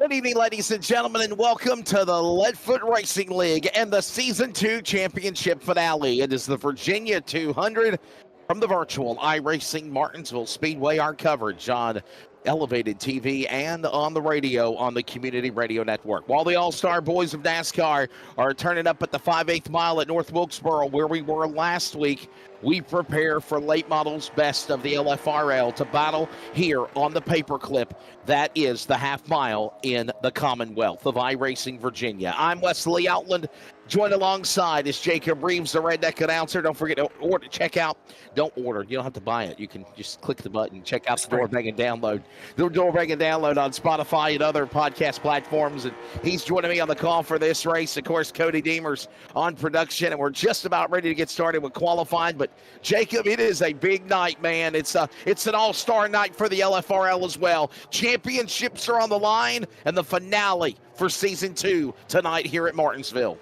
Good evening, ladies and gentlemen, and welcome to the Leadfoot Racing League and the Season 2 Championship Finale. It is the Virginia 200 from the virtual Iracing Martinsville Speedway. Our coverage on Elevated TV and on the radio on the Community Radio Network. While the All-Star Boys of NASCAR are turning up at the 5/8 mile at North Wilkesboro, where we were last week, we prepare for late models best of the LFRL to battle here on the paperclip. That is the half mile in the Commonwealth of iRacing Virginia. I'm Wesley Outland. Joined alongside is Jacob Reeves, the Redneck announcer. Don't forget to order, check out. Don't order. You don't have to buy it. You can just click the button. Check out the Doorbang and download. The Doorbang and download on Spotify and other podcast platforms. And he's joining me on the call for this race. Of course, Cody Deemers on production. And we're just about ready to get started with qualifying. But Jacob, it is a big night, man. It's an all-star night for the LFRL as well. Championships are on the line, and the finale for Season 2 tonight here at Martinsville.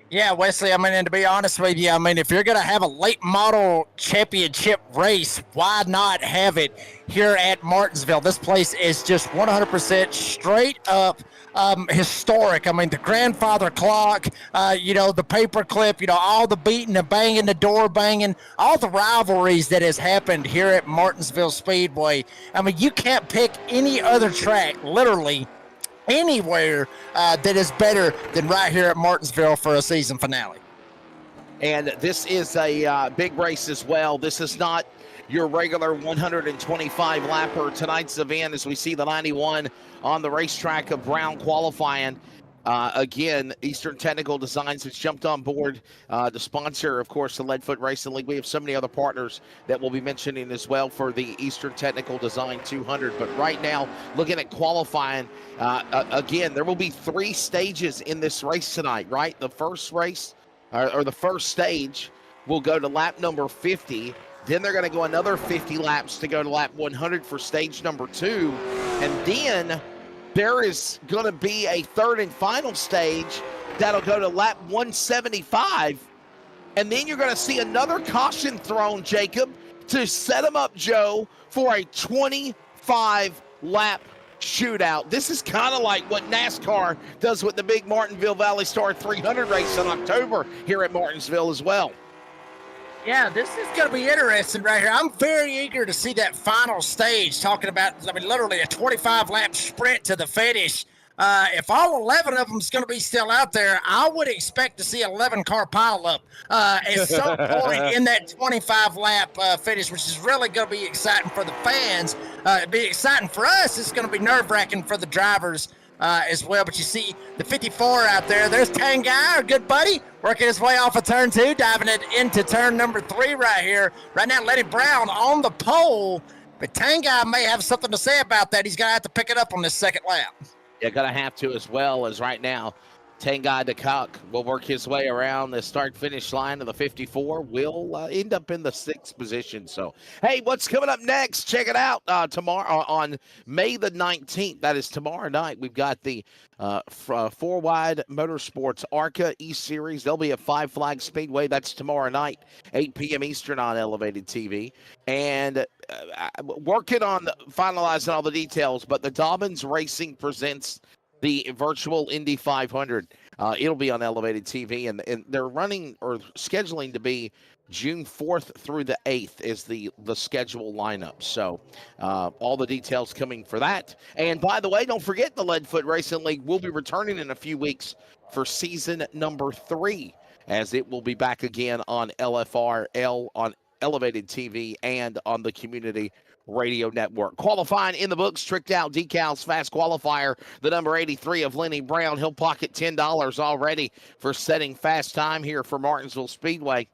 Yeah, Wesley, and to be honest with you, if you're going to have a late model championship race, why not have it here at Martinsville? This place is just 100% straight up historic. The grandfather clock, the paperclip, all the beating, the banging, the door banging, all the rivalries that has happened here at Martinsville Speedway. You can't pick any other track, literally, anywhere that is better than right here at Martinsville for a season finale. And this is a big race as well. This is not your regular 125 lapper. Tonight's event, as we see the 91 on the racetrack of Brown qualifying. Again, Eastern Technical Designs has jumped on board to sponsor, of course, the Leadfoot Racing League. We have so many other partners that we'll be mentioning as well for the Eastern Technical Design 200. But right now, looking at qualifying, again, there will be 3 stages in this race tonight, right? The first race, or the first stage, will go to lap number 50. Then they're going to go another 50 laps to go to lap 100 for stage number 2. And then there is going to be a third and final stage that'll go to lap 175. And then you're going to see another caution thrown, Jacob, to set them up, Joe, for a 25-lap shootout. This is kind of like what NASCAR does with the big Martinsville Valley Star 300 race in October here at Martinsville as well. Yeah, this is going to be interesting right here. I'm very eager to see that final stage, talking about, literally a 25-lap sprint to the finish. If all 11 of them is going to be still out there, I would expect to see an 11-car pileup at some point in that 25-lap finish, which is really going to be exciting for the fans. It'll be exciting for us. It's going to be nerve-wracking for the drivers as well. But you see the 54 out there. There's Tanguy, our good buddy, working his way off of turn 2, diving it into turn number 3 right here. Right now, Lenny Brown on the pole. But Tanguy may have something to say about that. He's going to have to pick it up on this second lap. Yeah, going to have to, as well as right now. Tanguy DeCock will work his way around the start-finish line of the 54. Will end up in the 6th position. So, hey, what's coming up next? Check it out tomorrow on May the 19th. That is tomorrow night. We've got the 4Wide Motorsports ARCA E-Series. They'll be at Five Flag Speedway. That's tomorrow night, 8 p.m. Eastern on Elevated TV. And working on finalizing all the details, but the Dobbins Racing presents the virtual Indy 500. It'll be on Elevated TV, and they're running or scheduling to be June 4th through the 8th is the schedule lineup. So all the details coming for that. And by the way, don't forget the Leadfoot Racing League will be returning in a few weeks for season number 3, as it will be back again on LFRL, on Elevated TV, and on the Community Radio Network. Qualifying in the books, tricked out decals, fast qualifier, the number 83 of Lenny Brown. He'll pocket $10 already for setting fast time here for Martinsville Speedway.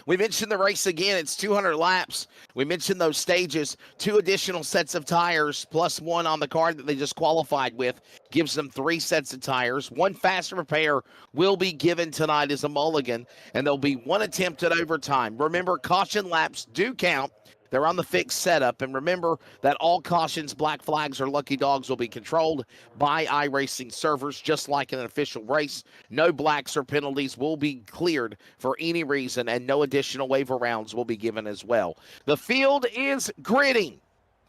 We mentioned the race again. It's 200 laps. We mentioned those stages. 2 additional sets of tires plus 1 on the car that they just qualified with gives them 3 sets of tires. 1 fast repair will be given tonight as a mulligan, and there'll be 1 attempt at overtime. Remember, caution laps do count. They're on the fixed setup. And remember that all cautions, black flags, or lucky dogs will be controlled by iRacing servers, just like an official race. No blacks or penalties will be cleared for any reason, and no additional waiver rounds will be given as well. The field is gritting,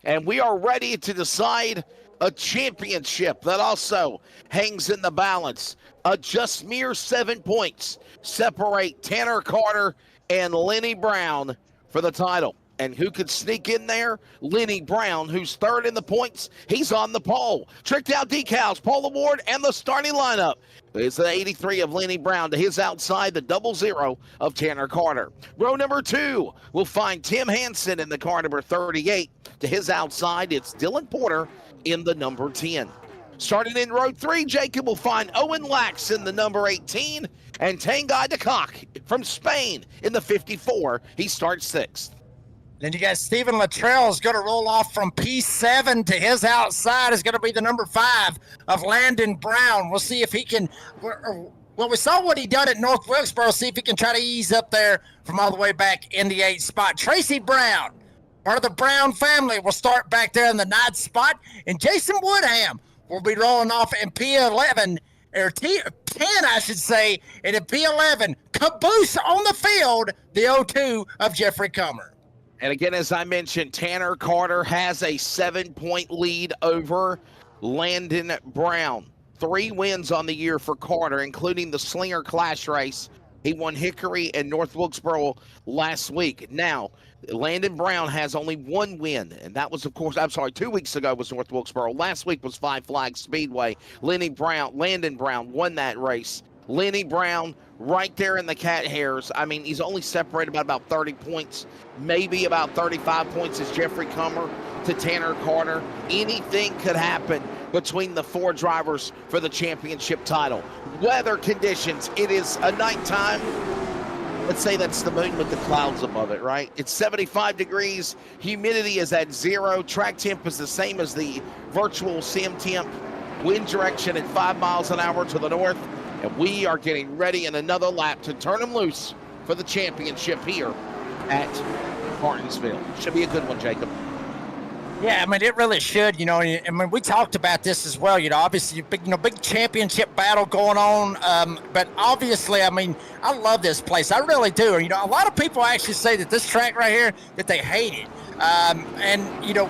and we are ready to decide a championship that also hangs in the balance. Just mere 7 points separate Tanner Carter and Lenny Brown for the title. And who could sneak in there? Lenny Brown, who's third in the points. He's on the pole. Tricked out decals, pole award, and the starting lineup. It's the 83 of Lenny Brown to his outside, the 00 of Tanner Carter. Row number 2 will find Tim Hansen in the car number 38. To his outside, it's Dylan Porter in the number 10. Starting in row 3, Jacob will find Owen Lax in the number 18 and Tangay de Kock from Spain in the 54. He starts 6th. Then you got Stephen Luttrell is going to roll off from P7 to his outside is going to be the number 5 of Landon Brown. We'll see if he can, well, we saw what he done at North Wilkesboro. See if he can try to ease up there from all the way back in the 8th spot. Tracy Brown, part of the Brown family, will start back there in the 9th spot. And Jason Woodham will be rolling off in P11, or 10, I should say, and in P11, caboose on the field, the 02 of Jeffrey Comer. And again, as I mentioned, Tanner Carter has a 7-point lead over Landon Brown. 3 wins on the year for Carter, including the Slinger Clash race. He won Hickory and North Wilkesboro last week. Now, Landon Brown has only 1 win, and that was, of course, 2 weeks ago was North Wilkesboro. Last week was Five Flags Speedway. Landon Brown won that race. Lenny Brown right there in the cat hairs. I mean, he's only separated by about 30 points, maybe about 35 points is Jeffrey Comer to Tanner Carter. Anything could happen between the 4 drivers for the championship title. Weather conditions, it is a nighttime. Let's say that's the moon with the clouds above it, right? It's 75 degrees. Humidity is at 0. Track temp is the same as the virtual sim temp. Wind direction at 5 miles an hour to the north. And we are getting ready in another lap to turn them loose for the championship here at Martinsville. Should be a good one, Jacob. Yeah, I mean, it really should, you know. I mean, we talked about this as well, you know, obviously, big championship battle going on. But obviously, I mean, I love this place. I really do. You know, a lot of people actually say that this track right here, that they hate it. And, you know,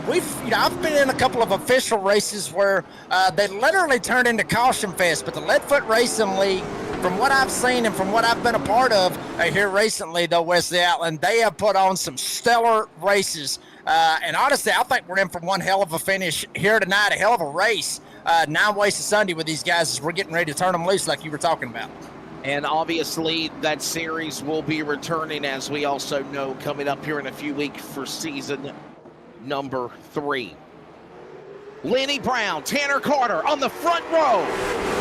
I've been in a couple of official races where they literally turned into caution fest, but the Leadfoot Racing League, from what I've seen and from what I've been a part of here recently, though, Wesley Outland, they have put on some stellar races. And honestly, I think we're in for one hell of a finish here tonight, a hell of a race. 9 ways to Sunday with these guys as we're getting ready to turn them loose like you were talking about. And obviously that series will be returning, as we also know, coming up here in a few weeks for season number 3. Lenny Brown, Tanner Carter on the front row.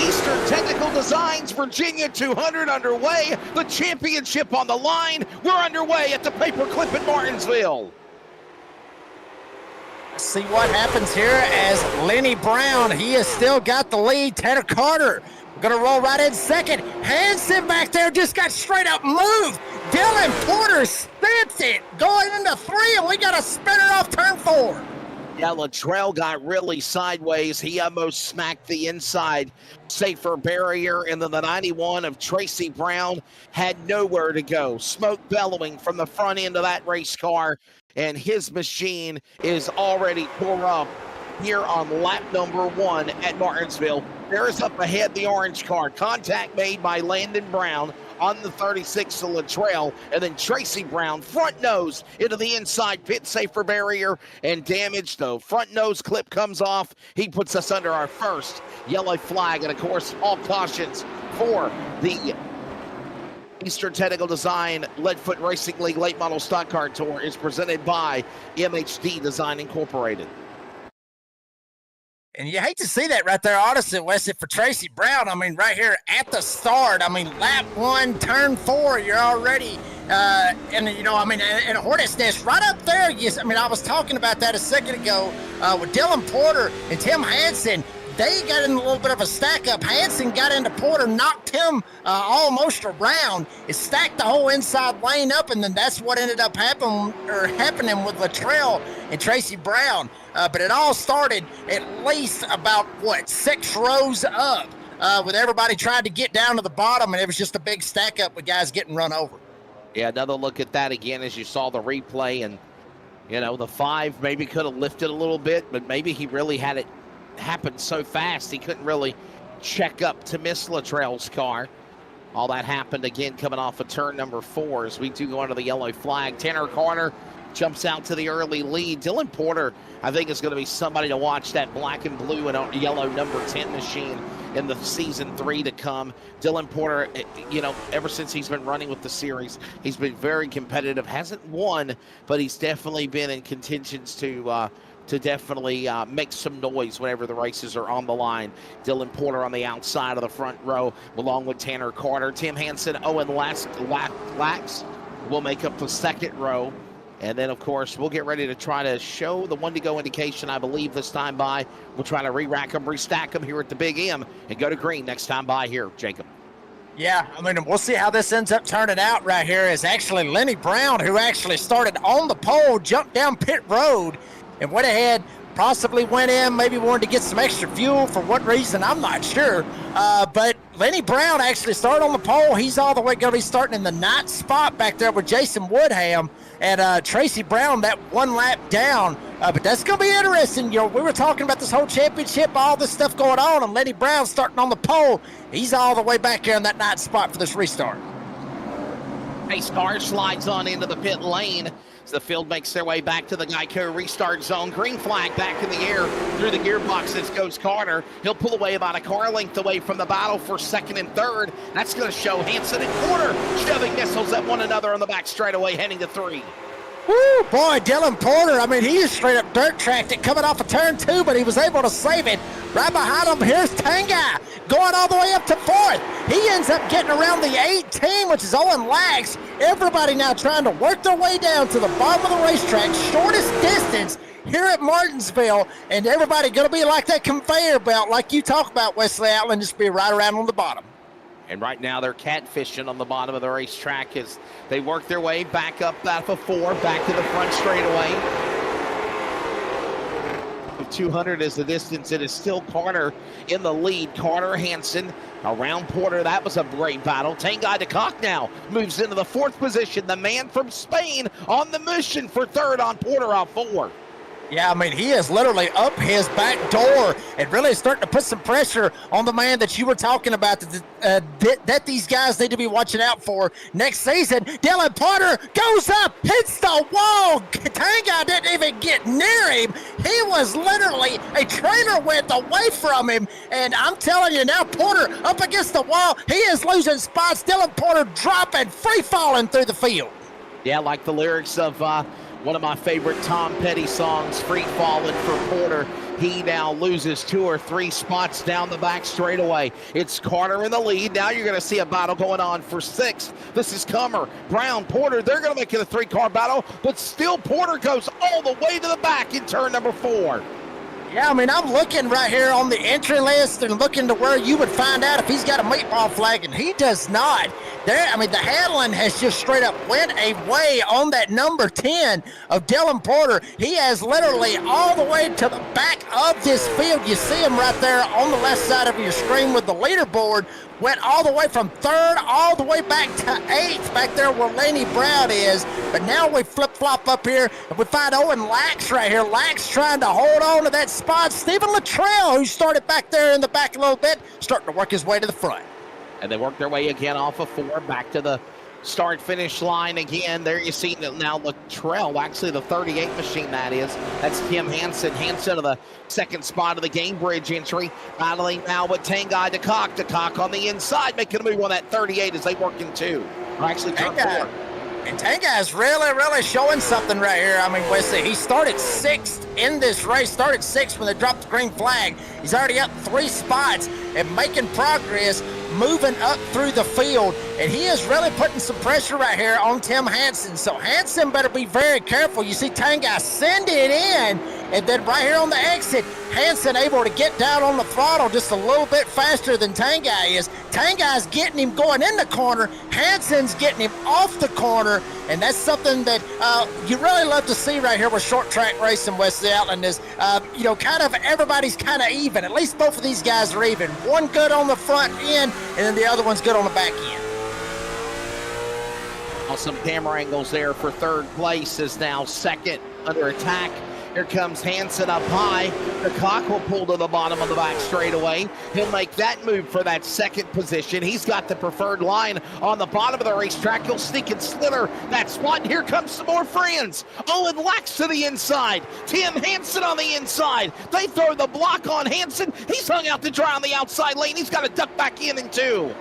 Eastern Technical Designs, Virginia 200 underway. The championship on the line. We're underway at the Paperclip in Martinsville. See what happens here as Lenny Brown, he has still got the lead. Tanner Carter going to roll right in second. Hansen back there just got straight up moved. Dylan Porter stamps it going into 3, and we got a spinner off turn 4. Yeah, Luttrell got really sideways. He almost smacked the inside safer barrier, and then the 91 of Tracy Brown had nowhere to go. Smoke bellowing from the front end of that race car, and his machine is already tore up here on lap number 1 at Martinsville. There's up ahead the orange car. Contact made by Landon Brown on the 36 of Luttrell, and then Tracy Brown front nose into the inside pit safer barrier and damage. The front nose clip comes off. He puts us under our first yellow flag, and of course all cautions for the Eastern Technical Design Leadfoot Racing League Late Model Stock Car Tour is presented by MHD Design Incorporated. And you hate to see that right there, honestly, Wesley, for Tracy Brown. I mean, right here at the start, I mean, lap 1, turn 4, you're already, and, you know, I mean, and Hornet's Nest right up there. Yes, I mean, I was talking about that a second ago with Dylan Porter and Tim Hansen. They got in a little bit of a stack up. Hansen got into Porter, knocked him almost around. It stacked the whole inside lane up, and then that's what ended up happening with Luttrell and Tracy Brown. But it all started at least about, 6 rows up with everybody trying to get down to the bottom, and it was just a big stack up with guys getting run over. Yeah, another look at that again as you saw the replay, and, you know, the 5 maybe could have lifted a little bit, but maybe he really had it happened so fast he couldn't really check up to miss Luttrell's car. All that happened again coming off of turn number 4 as we do go under the yellow flag. Tanner Carter jumps out to the early lead. Dylan Porter, I think, is going to be somebody to watch, that black and blue and yellow number 10 machine in the season 3 to come. Dylan Porter, ever since he's been running with the series, he's been very competitive. Hasn't won, but he's definitely been in contentions to definitely make some noise whenever the races are on the line. Dylan Porter on the outside of the front row, along with Tanner Carter. Tim Hansen, Owen Lax will make up the second row. And then, of course, we'll get ready to try to show the 1-to-go indication, I believe, this time by. We'll try to re-rack them, restack them here at the Big M and go to green next time by here, Jacob. Yeah, I mean, we'll see how this ends up turning out right here. Is actually Lenny Brown, who actually started on the pole, jumped down pit road, and went ahead, possibly went in, maybe wanted to get some extra fuel. For what reason, I'm not sure. But Lenny Brown actually started on the pole. He's all the way going to be starting in the 9th spot back there with Jason Woodham and Tracy Brown, that one lap down. But that's going to be interesting. We were talking about this whole championship, all this stuff going on, and Lenny Brown starting on the pole. He's all the way back there in that 9th spot for this restart. Pace car slides on into the pit lane. The field makes their way back to the Geico restart zone. Green flag back in the air through the gearbox as goes Carter. He'll pull away about a car length away from the battle for second and third. That's going to show Hansen and Porter shoving missiles at one another on the back straightaway, heading to 3. Woo, boy, Dylan Porter, I mean, he is straight up dirt tracked it coming off of turn 2, but he was able to save it. Right behind him, here's Tanga going all the way up to 4th. He ends up getting around the 18, which is Owen Lax. Everybody now trying to work their way down to the bottom of the racetrack, shortest distance here at Martinsville, and everybody going to be like that conveyor belt like you talk about, Wesley Outland, just be right around on the bottom. And right now they're catfishing on the bottom of the racetrack as they work their way back up out of 4, back to the front straightaway. 200 is the distance. It is still Carter in the lead. Carter, Hansen around Porter. That was a great battle. Tanguy de Kock now moves into the 4th position. The man from Spain on the mission for 3rd on Porter off 4. Yeah, I mean, he is literally up his back door and really starting to put some pressure on the man that you were talking about that these guys need to be watching out for next season. Dylan Porter goes up, hits the wall. Tanga didn't even get near him. He was literally a trailer width away from him. And I'm telling you now, Porter up against the wall. He is losing spots. Dylan Porter dropping, free falling through the field. Yeah, like the lyrics of one of my favorite Tom Petty songs, Free Fallin' for Porter. He now loses 2 or 3 spots down the back straightaway. It's Carter in the lead. Now you're going to see a battle going on for 6th. This is Comer, Brown, Porter. They're going to make it a 3-car battle, but still Porter goes all the way to the back in turn number 4. Yeah, I mean, I'm looking right here on the entry list and looking to where you would find out if he's got a meatball flag, and he does not. There, I mean, the Hadlin has just straight up went away on that number 10 of Dylan Porter. He has literally all the way to the back of this field. You see him right there on the left side of your screen with the leaderboard. Went all the way from 3rd all the way back to 8th, back there where Lenny Brown is. But now we flip-flop up here, and we find Owen Lax right here. Lax trying to hold on to that spot. Stephen Luttrell, who started back there in the back a little bit, starting to work his way to the front. And they work their way again off of 4, back to the start-finish line again. There you see now Luttrell, actually the 38 machine that is. That's Tim Hansen. Hansen to the 2nd spot of the Game Bridge entry. Battling now with Tanguy de Kock. De Kock on the inside, making a move on that 38 as they work in 2. Or actually turn 4. And Tanguy is really showing something right here. I mean, Wesley, he started 6th in this race, started 6th when they dropped the green flag. He's already up 3 spots and making progress, moving up through the field, and he is really putting some pressure right here on Tim Hansen. So Hansen better be very careful. You see Tanguy send it in, and then right here on the exit, Hansen able to get down on the throttle just a little bit faster than Tanguy is. Tanguy's getting him going in the corner. Hansen's getting him off the corner, and that's something that you really love to see right here with short track racing, Wesley Outland, is, kind of everybody's kind of even. At least both of these guys are even. One good on the front end, and then the other one's good on the back end. Some camera angles there for 3rd place is now 2nd under attack. Here comes Hansen up high. The clock will pull to the bottom of the back straightaway. He'll make that move for that second position. He's got the preferred line on the bottom of the racetrack. He'll sneak and slither that spot. And here comes some more friends. Owen Lax to the inside. Tim Hansen on the inside. They throw the block on Hansen. He's hung out to dry on the outside lane. He's got to duck back in two.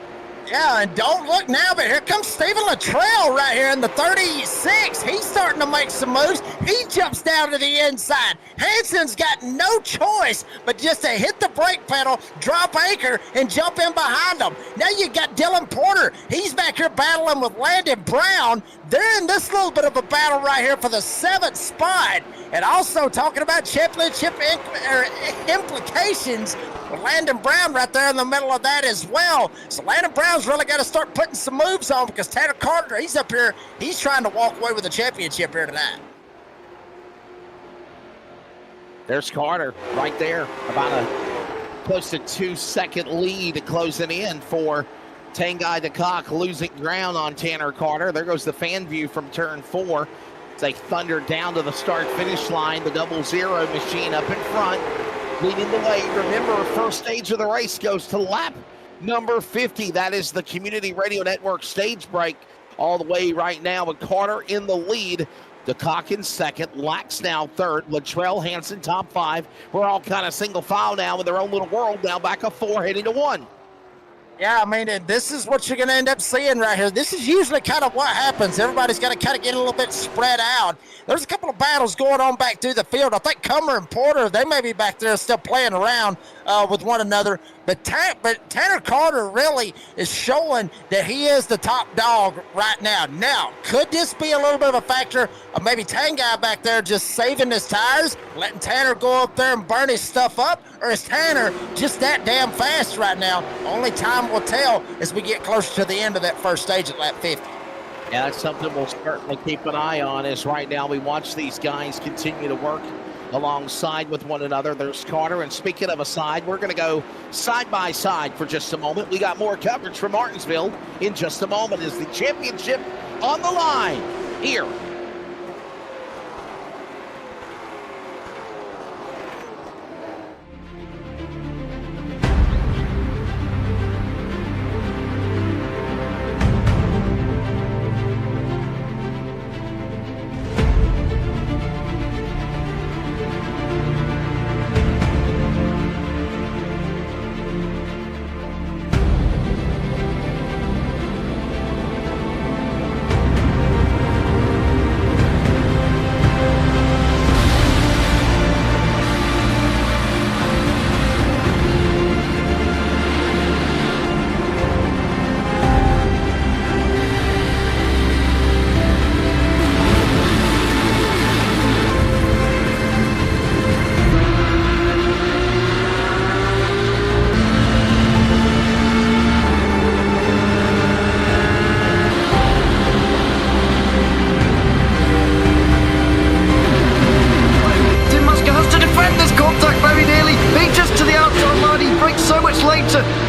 Yeah, and don't look now, but here comes Stephen Luttrell right here in the 36. He's starting to make some moves. He jumps down to the inside. Hansen's got no choice but just to hit the brake pedal, drop anchor, and jump in behind him. Now you got Dylan Porter. He's back here battling with Landon Brown. They're in this little bit of a battle right here for the 7th spot. And also talking about championship implications with Landon Brown right there in the middle of that as well. So Landon Brown's really got to start putting some moves on because Tanner Carter, he's up here. He's trying to walk away with the championship here tonight. There's Carter right there, about a close to 2-second lead closing in for Tanguy DeCock, losing ground on Tanner Carter. There goes the fan view from turn 4. They thunder down to the start-finish line. The 00 machine up in front, leading the way. Remember, first stage of the race goes to lap number 50. That is the Community Radio Network stage break all the way right now with Carter in the lead. DeCock in second, Lax now third, Luttrell, Hansen top 5. We're all kind of single file now with their own little world now, back of 4 heading to 1. Yeah, I mean, this is what you're going to end up seeing right here. This is usually kind of what happens. Everybody's got to kind of get a little bit spread out. There's a couple of battles going on back through the field. I think Comer and Porter, they may be back there still playing around with one another. But Tanner Carter really is showing that he is the top dog right now. Now, could this be a little bit of a factor of maybe Tanguy back there just saving his tires, letting Tanner go up there and burn his stuff up? Or is Tanner just that damn fast right now? Only time will tell as we get closer to the end of that first stage at lap 50. Yeah, that's something we'll certainly keep an eye on as right now we watch these guys continue to work alongside with one another. There's Carter, and speaking of a side, we're going to go side by side for just a moment. We got more coverage from Martinsville in just a moment as the championship on the line here.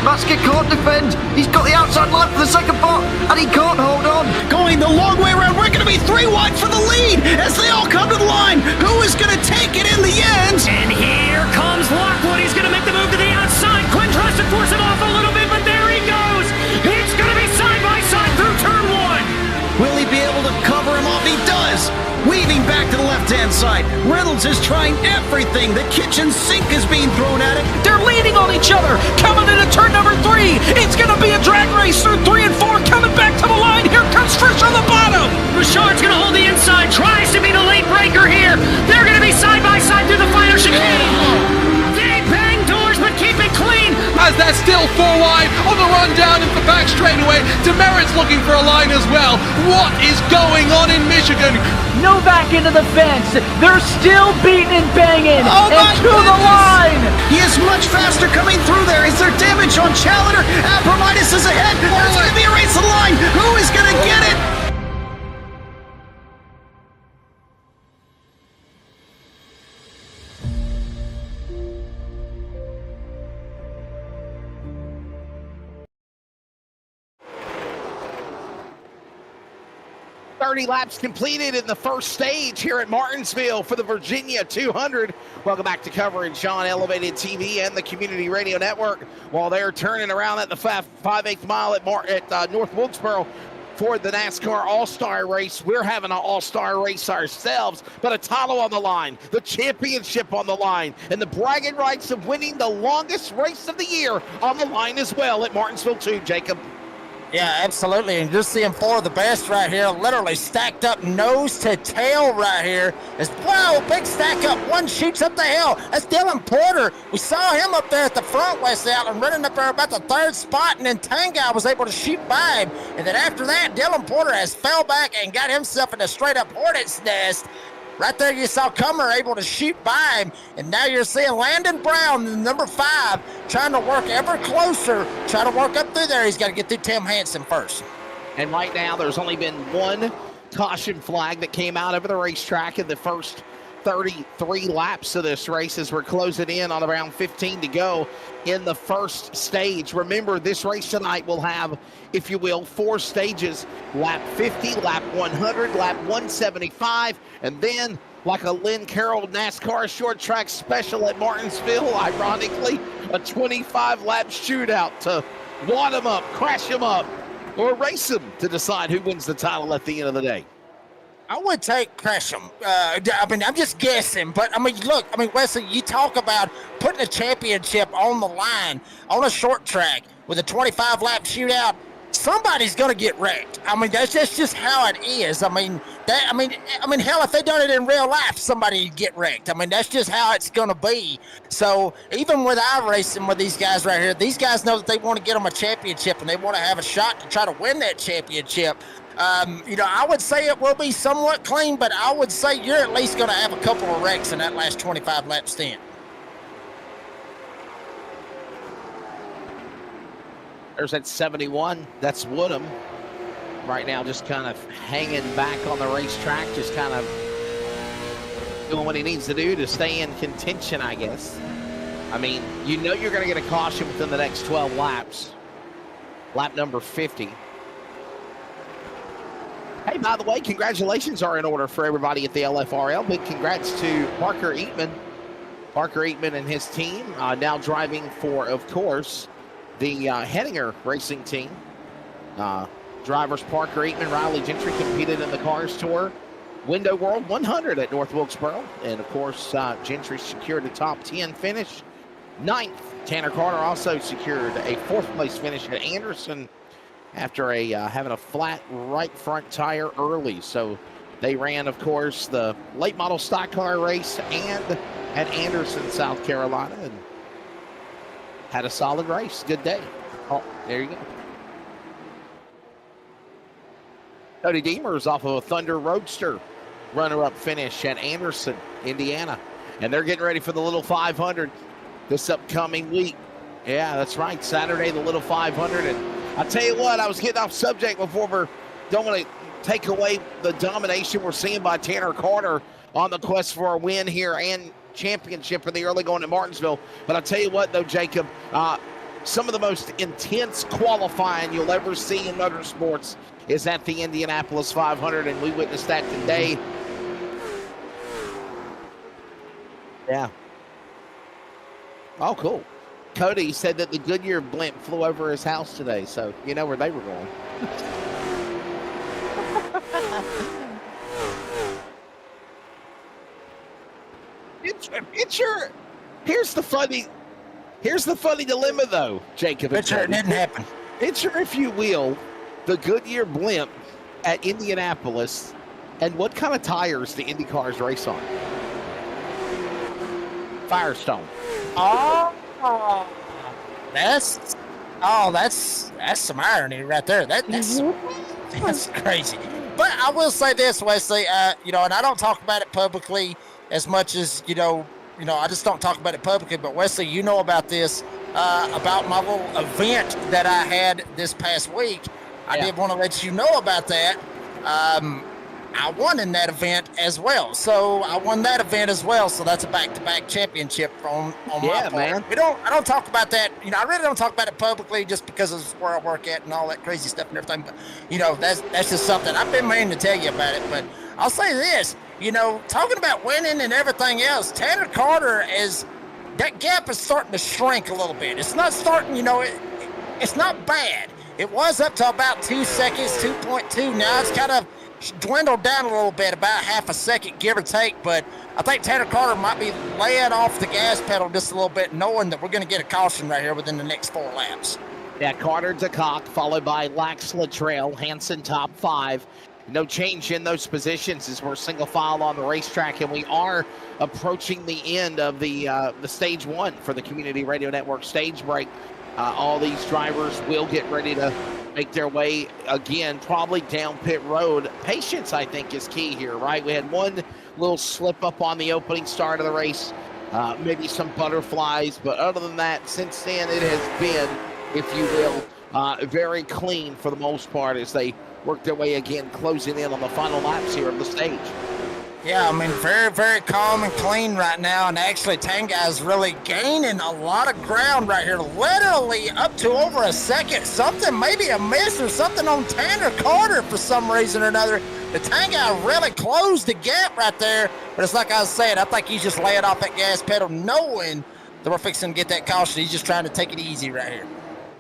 Masker can't defend. He's got the outside line for the second part, and he can't hold on. Going the long way around. We're going to be 3 wide for the lead as they all come to the line. Who is going to take it in the end? And here comes Lockwood. He's going to make the move to the outside. Quinn tries to force him off a little bit, but there he goes. It's going to be side by side through turn 1. Will he be able to cover him off? He does. Weaving back to the left-hand side. Reynolds is trying everything. The kitchen sink is being thrown at it. They're leaning on each other. Coming into turn number 3. It's going to be a drag race through 3 and 4. Coming back to the line. Here comes Frisch on the bottom. Richard's going to hold the inside. Tries to be the late breaker here. They're going to be side by side through the final chicane. They bang doors, but keep it clean. As they're still 4 wide on the run down into the back straightaway. Demerit's looking for a line as well. What is going on in Michigan? Novak into the fence. They're still beating and banging. Oh and to the line. He is much faster coming through there. Is there damage on Challenger? Abramitis is ahead. There's going to be a race to the line. Who is going to get it? 30 laps completed in the first stage here at Martinsville for the Virginia 200. Welcome back to coverage on Elevated TV and the Community Radio Network. While they're turning around at the 5/8 mile at North Wilkesboro for the NASCAR All-Star race, we're having an All-Star race ourselves, but a title on the line, the championship on the line, and the bragging rights of winning the longest race of the year on the line as well at Martinsville 2, Jacob. Yeah, absolutely. And just seeing four of the best right here, literally stacked up nose to tail right here. Wow, big stack up. One shoots up the hill. That's Dylan Porter. We saw him up there at the front, Wesley Allen, running up there about the third spot, and then Tanguy was able to shoot by him. And then after that, Dylan Porter has fell back and got himself in a straight-up hornet's nest. Right there, you saw Comer able to shoot by him, and now you're seeing Landon Brown, the number 5, trying to work ever closer, trying to work up through there. He's got to get through Tim Hansen first. And right now, there's only been one caution flag that came out over the racetrack in the first 33 laps of this race as we're closing in on around 15 to go in the first stage. Remember, this race tonight will have, if you will, 4 stages: lap 50, lap 100, lap 175, and then, like a Lynn Carroll NASCAR short track special at Martinsville, ironically, a 25-lap shootout to wad them up, crash them up, or race them to decide who wins the title at the end of the day. I would take Gresham. I'm just guessing, but look, Wesley, you talk about putting a championship on the line on a short track with a 25-lap shootout. Somebody's gonna get wrecked. That's just how it is. Hell, if they done it in real life, somebody would get wrecked. That's just how it's gonna be. So even with our racing with these guys right here, these guys know that they want to get them a championship and they want to have a shot to try to win that championship. I would say it will be somewhat clean, but I would say you're at least going to have a couple of wrecks in that last 25-lap stint. There's that 71. That's Woodham right now, just kind of hanging back on the racetrack, just kind of doing what he needs to do to stay in contention, I guess. You're going to get a caution within the next 12 laps. Lap number 50. Hey, by the way, congratulations are in order for everybody at the LFRL. Big congrats to Parker Eatman. Parker Eatman and his team now driving for, of course, the Henninger Racing team. Drivers Parker Eatman, Riley Gentry competed in the Cars Tour Window World 100 at North Wilkesboro. And, of course, Gentry secured a top 10 finish. 9th, Tanner Carter also secured a 4th place finish at Anderson after having a flat right front tire early. So they ran, of course, the late model stock car race and at Anderson, South Carolina, and had a solid race. Good day. Oh, there you go. Cody Deemer off of a Thunder Roadster runner-up finish at Anderson, Indiana. And they're getting ready for the Little 500 this upcoming week. Yeah, that's right. Saturday, the Little 500. And I'll tell you what, I was getting off subject before. Don't want to take away the domination we're seeing by Tanner Carter on the quest for a win here and championship in the early going at Martinsville. But I'll tell you what, though, Jacob, some of the most intense qualifying you'll ever see in motorsports is at the Indianapolis 500, and we witnessed that today. Yeah. Oh, cool. Cody said that the Goodyear blimp flew over his house today, so you know where they were going. Here's the funny dilemma, though, Jacob. It didn't happen. Picture, if you will, the Goodyear blimp at Indianapolis, and what kind of tires the Indy cars race on? Firestone. That's some irony right there. That's crazy. But I will say this, Wesley, and I don't talk about it publicly as much as, I just don't talk about it publicly. But Wesley, you know about this, about my little event that I had this past week. I did want to let you know about that. I won in that event as well. So I won that event as well. So that's a back-to-back championship on my part. Man. I don't talk about that. I really don't talk about it publicly just because of where I work at and all that crazy stuff and everything. But, that's just something I've been meaning to tell you about it. But I'll say this, talking about winning and everything else, Tanner Carter that gap is starting to shrink a little bit. It's not starting, it's not bad. It was up to about 2 seconds, 2.2. Now it's kind of dwindled down a little bit, about half a second, give or take. But I think Tanner Carter might be laying off the gas pedal just a little bit, knowing that we're going to get a caution right here within the next 4 laps. Yeah, Carter to Cock, followed by Lax Latrell, Hansen top 5. No change in those positions as we're single file on the racetrack, and we are approaching the end of the stage 1 for the Community Radio Network stage break. All these drivers will get ready to make their way again, probably down pit road. Patience, I think, is key here, right? We had one little slip up on the opening start of the race, maybe some butterflies, but other than that, since then it has been, if you will, very clean for the most part as they work their way again, closing in on the final laps here of the stage. Yeah, I mean, very, very calm and clean right now, and actually Tanga's really gaining a lot of ground right here, literally up to over a second. Something, maybe a miss or something on Tanner Carter for some reason or another. The Tanga really closed the gap right there, but it's like I was saying, I think he's just laying off that gas pedal knowing that we're fixing to get that caution. He's just trying to take it easy right here.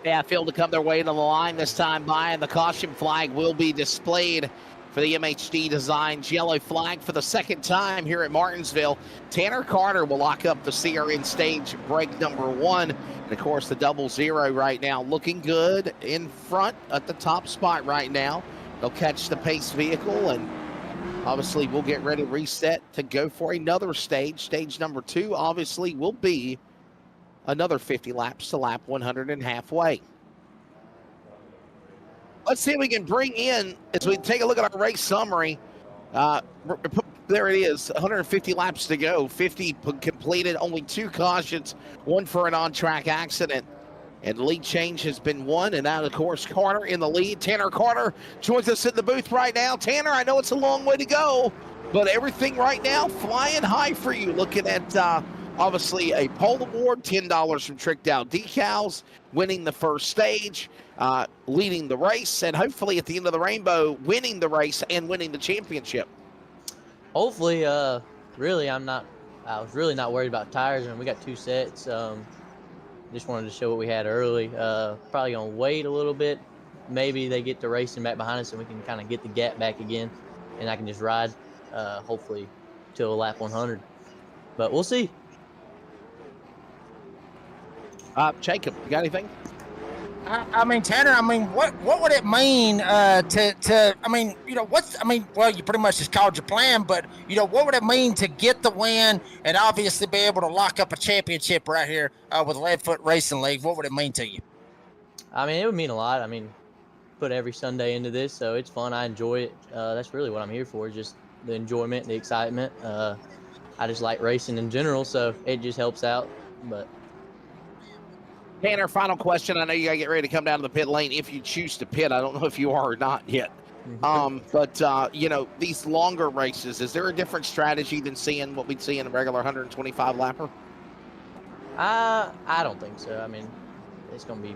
Yeah, Phil to come their way to the line this time by, and the caution flag will be displayed for the MHD Designs yellow flag for the second time here at Martinsville. Tanner Carter will lock up the CRN stage break number 1. And of course, the 00 right now looking good in front at the top spot right now. They'll catch the pace vehicle, and obviously we'll get ready to reset to go for another stage. Stage number 2 obviously will be another 50 laps to lap 100 and halfway. Let's see if we can bring in, as we take a look at our race summary, there it is, 150 laps to go, 50 completed, only 2 cautions, 1 for an on-track accident. And lead change has been 1, and now, of course, Carter in the lead. Tanner Carter joins us in the booth right now. Tanner, I know it's a long way to go, but everything right now flying high for you. Looking at, obviously, a pole award, $10 from Tricked Out Decals, winning the first stage, leading the race, and hopefully at the end of the rainbow, winning the race and winning the championship. Hopefully, really, I was really not worried about tires, and we got 2 sets. Just wanted to show what we had early. Probably gonna wait a little bit. Maybe they get the racing back behind us and we can kind of get the gap back again, and I can just ride, hopefully, till lap 100. But we'll see. Jacob, you got anything? I mean, Tanner, what would it mean well, you pretty much just called your plan, but, what would it mean to get the win and obviously be able to lock up a championship right here with Leadfoot Racing League? What would it mean to you? I mean, it would mean a lot. I mean, put every Sunday into this, so it's fun. I enjoy it. That's really what I'm here for, just the enjoyment, the excitement. I just like racing in general, so it just helps out, but... Tanner, final question. I know you got to get ready to come down to the pit lane if you choose to pit. I don't know if you are or not yet. But these longer races, is there a different strategy than seeing what we'd see in a regular 125 lapper? I don't think so. I mean, it's going to be,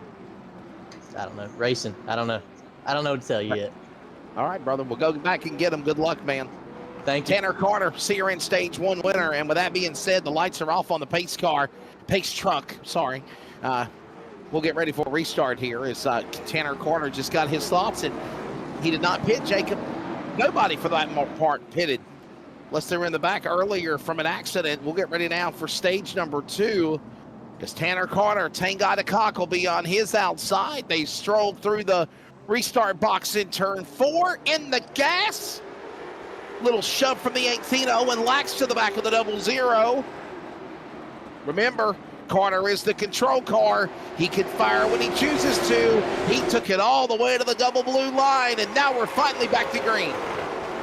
I don't know, racing. I don't know what to tell you yet. All right, brother. We'll go back and get them. Good luck, man. Thank you. Tanner Carter, CRN Stage 1 winner. And with that being said, the lights are off on the pace truck. We'll get ready for a restart here as Tanner Carter just got his thoughts, and he did not pit, Jacob. Nobody for that part pitted, unless they were in the back earlier from an accident. We'll get ready now for stage number 2 as Tanner Carter, Tanga de Cock will be on his outside. They strolled through the restart box in turn 4 in the gas. Little shove from the 18 and Lax to the back of the 00. Remember, Carter is the control car. He can fire when he chooses to. He took it all the way to the double blue line, and now we're finally back to green.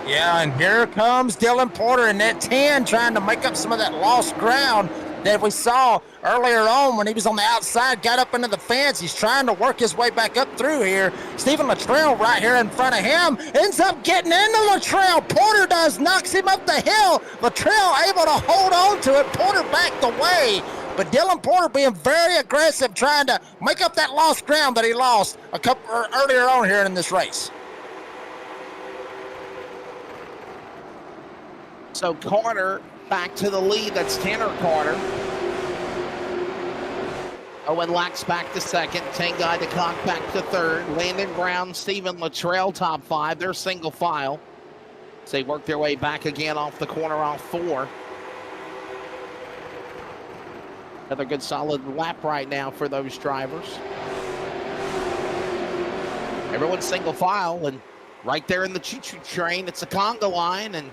Yeah, and here comes Dylan Porter in that 10 trying to make up some of that lost ground. that we saw earlier on when he was on the outside, got up into the fence. He's trying to work his way back up through here. Stephen Luttrell right here in front of him ends up getting into Luttrell. Porter knocks him up the hill. Luttrell able to hold on to it. Porter backed away. But Dylan Porter being very aggressive, trying to make up that lost ground that he lost earlier on here in this race. So Carter back to the lead. That's Tanner Carter. Owen Lax back to second. Tengai DeCock back to third. Landon Brown, Stephen Luttrell top 5. They're single file. So they work their way back again off the corner off 4. Another good solid lap right now for those drivers. Everyone's single file, and right there in the choo-choo train, it's a conga line, and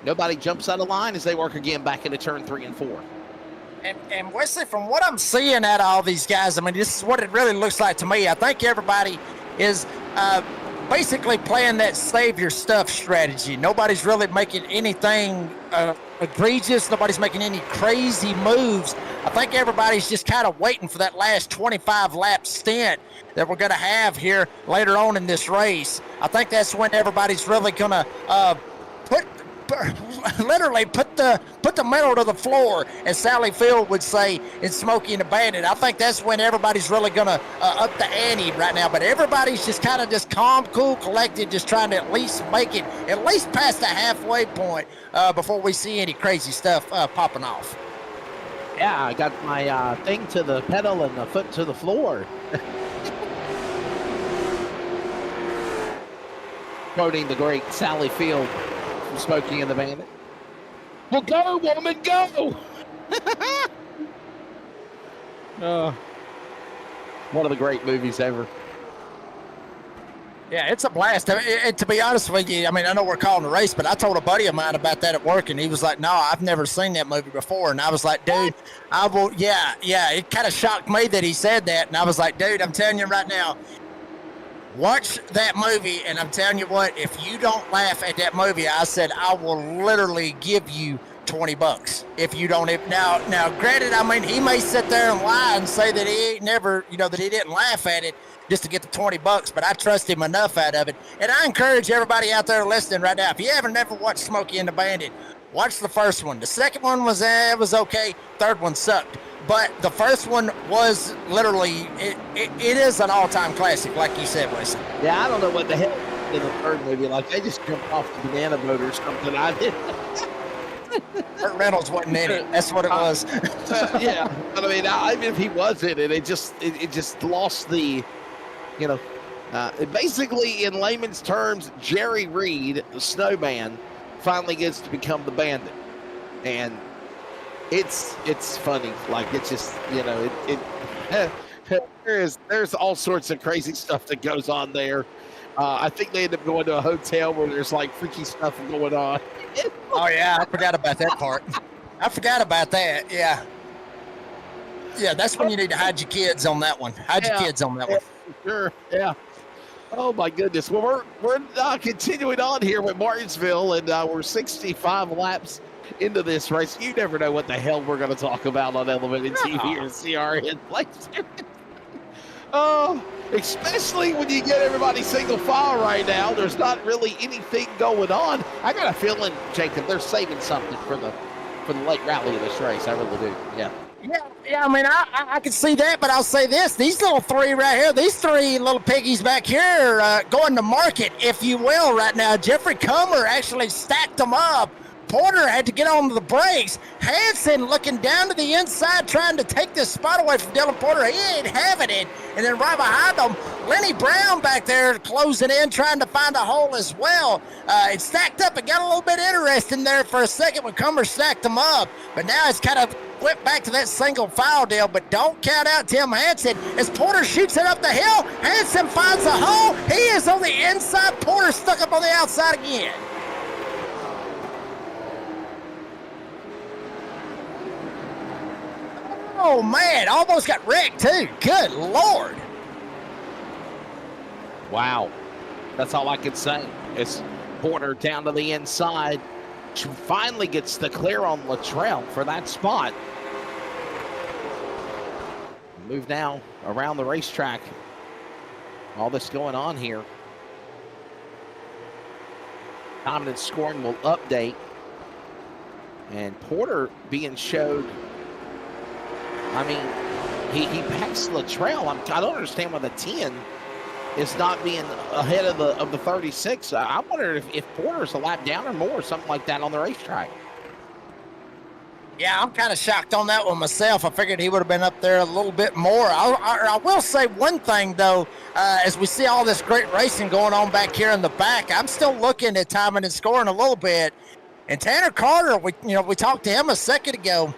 nobody jumps out of line as they work again back into turn 3 and 4. And Wesley, from what I'm seeing out of all these guys, I mean, this is what it really looks like to me. I think everybody is basically playing that save your stuff strategy. Nobody's really making anything egregious. Nobody's making any crazy moves. I think everybody's just kind of waiting for that last 25 lap stint that we're going to have here later on in this race. I think that's when everybody's really going to literally put the metal to the floor, as Sally Field would say in Smokey and the Bandit. I think that's when everybody's really going to up the ante right now. But everybody's just kind of just calm, cool, collected, just trying to at least make it at least past the halfway point before we see any crazy stuff popping off. Yeah, I got my thing to the pedal and the foot to the floor. Quoting the great Sally Field from Smokey and the Bandit. Well, go, woman, go! One of the great movies ever. Yeah, it's a blast. To be honest with you, I mean, I know we're calling a race, but I told a buddy of mine about that at work, and he was like, no, I've never seen that movie before. And I was like, dude, I will, yeah. It kind of shocked me that he said that. And I was like, dude, I'm telling you right now, watch that movie, and I'm telling you what, if you don't laugh at that movie, I said, I will literally give you $20 if you don't. Now, granted, I mean, he may sit there and lie and say that he ain't never, that he didn't laugh at it just to get the $20, but I trust him enough out of it. And I encourage everybody out there listening right now, if you haven't never watched Smokey and the Bandit, watch the first one. The second one was okay. Third one sucked. But the first one was literally, it is an all-time classic, like you said, Wesley. Yeah, I don't know what the hell in the third movie. Like, they just jumped off the banana boat or something. I did. Burt Reynolds wasn't in it. That's what it was. Yeah, but I mean, if he was in it, it just lost the, basically, in layman's terms, Jerry Reed, the snowman, finally gets to become the bandit. And it's funny. Like, it's just, there's all sorts of crazy stuff that goes on there. I think they end up going to a hotel where there's like freaky stuff going on. Oh yeah, I forgot about that part. I forgot about that. Yeah. Yeah, that's when you need to hide your kids on that one. Hide your kids on that one. Sure. Yeah. Oh my goodness. Well, we're continuing on here with Martinsville, and we're 65 laps into this race. You never know what the hell we're going to talk about on Elevated TV or CRN Place. Oh, especially when you get everybody single file right now. There's not really anything going on. I got a feeling, Jacob, they're saving something for the late rally of this race. I really do. Yeah. Yeah. I mean, I can see that, but I'll say this: these little three right here, these three little piggies back here, going to market, if you will, right now. Jeffrey Comer actually stacked them up. Porter had to get on the brakes. Hansen looking down to the inside, trying to take this spot away from Dylan Porter. He ain't having it. And then right behind him, Lenny Brown back there closing in, trying to find a hole as well. It stacked up. It got a little bit interesting there for a second when Comer stacked them up. But now it's kind of went back to that single file deal. But don't count out Tim Hansen as Porter shoots it up the hill. Hansen finds a hole. He is on the inside. Porter stuck up on the outside again. Oh, man, almost got wrecked, too. Good Lord. Wow. That's all I could say. It's Porter down to the inside. She finally gets the clear on Luttrell for that spot. move now around the racetrack. All this going on here. Dominant scoring will update. And Porter being showed, I mean, he passed Latrell. I don't understand why the 10 is not being ahead of the 36. I wonder if Porter's a lap down or more, something like that on the racetrack. Yeah, I'm kind of shocked on that one myself. I figured he would have been up there a little bit more. I will say one thing, though, as we see all this great racing going on back here in the back, I'm still looking at timing and scoring a little bit. And Tanner Carter, we talked to him a second ago.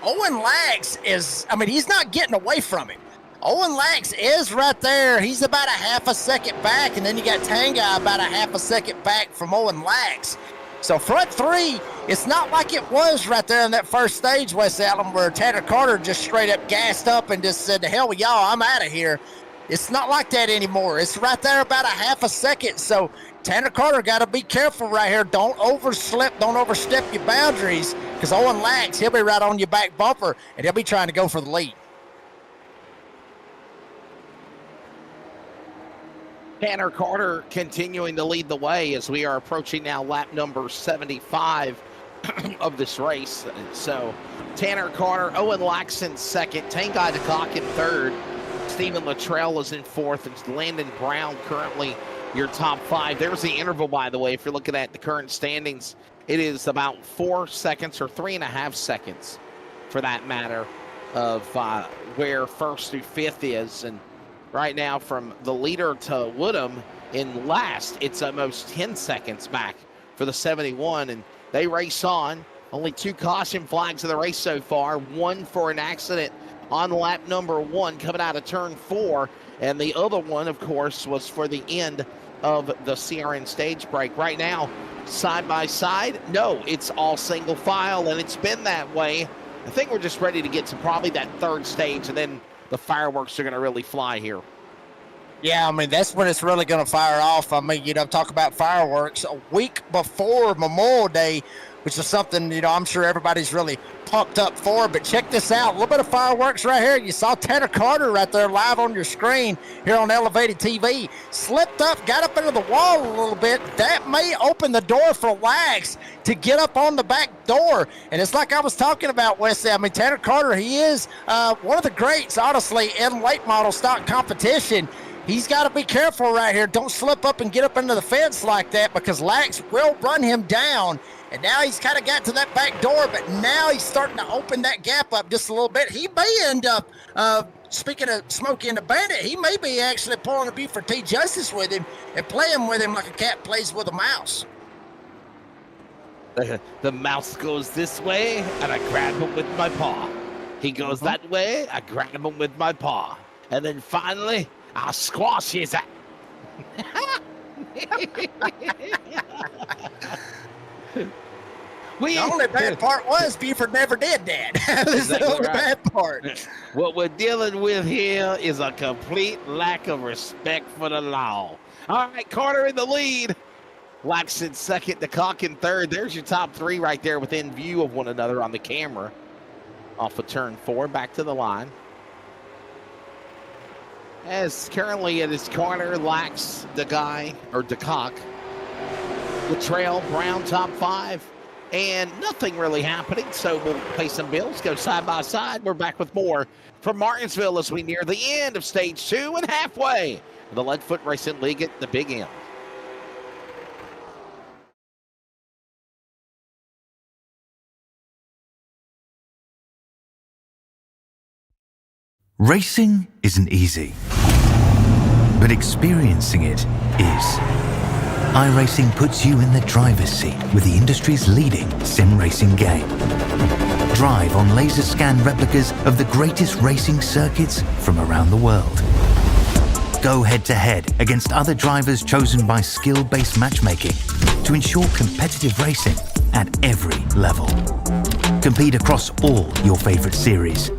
Owen Lax he's not getting away from him. Owen Lax is right there. He's about a half a second back, and then you got Tanga about a half a second back from Owen Lax. So front three, it's not like it was right there in that first stage, Wes Allen, where Tanner Carter just straight up gassed up and just said, "To hell with y'all, I'm out of here." It's not like that anymore. It's right there about a half a second. So Tanner Carter got to be careful right here. Don't overstep your boundaries, because Owen Lax, he'll be right on your back bumper, and he'll be trying to go for the lead. Tanner Carter continuing to lead the way as we are approaching now lap number 75 of this race. So Tanner Carter, Owen Lax in second, Tanguy DeCock in third, Stephen Latrell is in fourth, and Landon Brown currently your top five. There's the interval, by the way. If you're looking at the current standings, it is about 4 seconds or 3.5 seconds for that matter of where first through fifth is. And right now, from the leader to Woodham in last, it's almost 10 seconds back for the 71, and they race on. Only 2 caution flags of the race so far, one for an accident on lap number 1 coming out of turn 4, and the other one, of course, was for the end of the CRN stage break. Right now, side by side, no, it's all single file, and it's been that way. I think we're just ready to get to probably that third stage, and then the fireworks are going to really fly here. Yeah, I mean, that's when it's really going to fire off. I mean, talk about fireworks a week before Memorial Day, which is something, I'm sure everybody's really pumped up for. But check this out, a little bit of fireworks right here. You saw Tanner Carter right there live on your screen here on Elevated TV. Slipped up, got up into the wall a little bit. That may open the door for Lax to get up on the back door. And it's like I was talking about, Wesley. I mean, Tanner Carter, he is one of the greats, honestly, in late model stock competition. He's got to be careful right here. Don't slip up and get up into the fence like that, because Lax will run him down. And now he's kind of got to that back door, but now he's starting to open that gap up just a little bit. He may end up, speaking of Smokey and the Bandit, he may be actually pulling a Buford T. Justice with him and playing with him like a cat plays with a mouse. The mouse goes this way, and I grab him with my paw. He goes that way, I grab him with my paw. And then finally, I'll squash his ass. The only bad part was Buford never did that. That's the only bad part. What we're dealing with here is a complete lack of respect for the law. All right, Carter in the lead. Lax in second, DeCock in third. There's your top 3 right there within view of one another on the camera. Off of turn 4, back to the line. As currently it is Carter, Lax, DeCock, Latrell, Brown, top 5, and nothing really happening. So we'll pay some bills, go side by side. We're back with more from Martinsville as we near the end of stage 2 and halfway of the Leadfoot Racing League at the Big M. Racing isn't easy, but experiencing it is. Iracing puts you in the driver's seat with the industry's leading sim racing game. Drive on laser scan replicas of the greatest racing circuits from around the world. Go head to head against other drivers chosen by skill-based matchmaking to ensure competitive racing at every level. Compete across all your favorite series.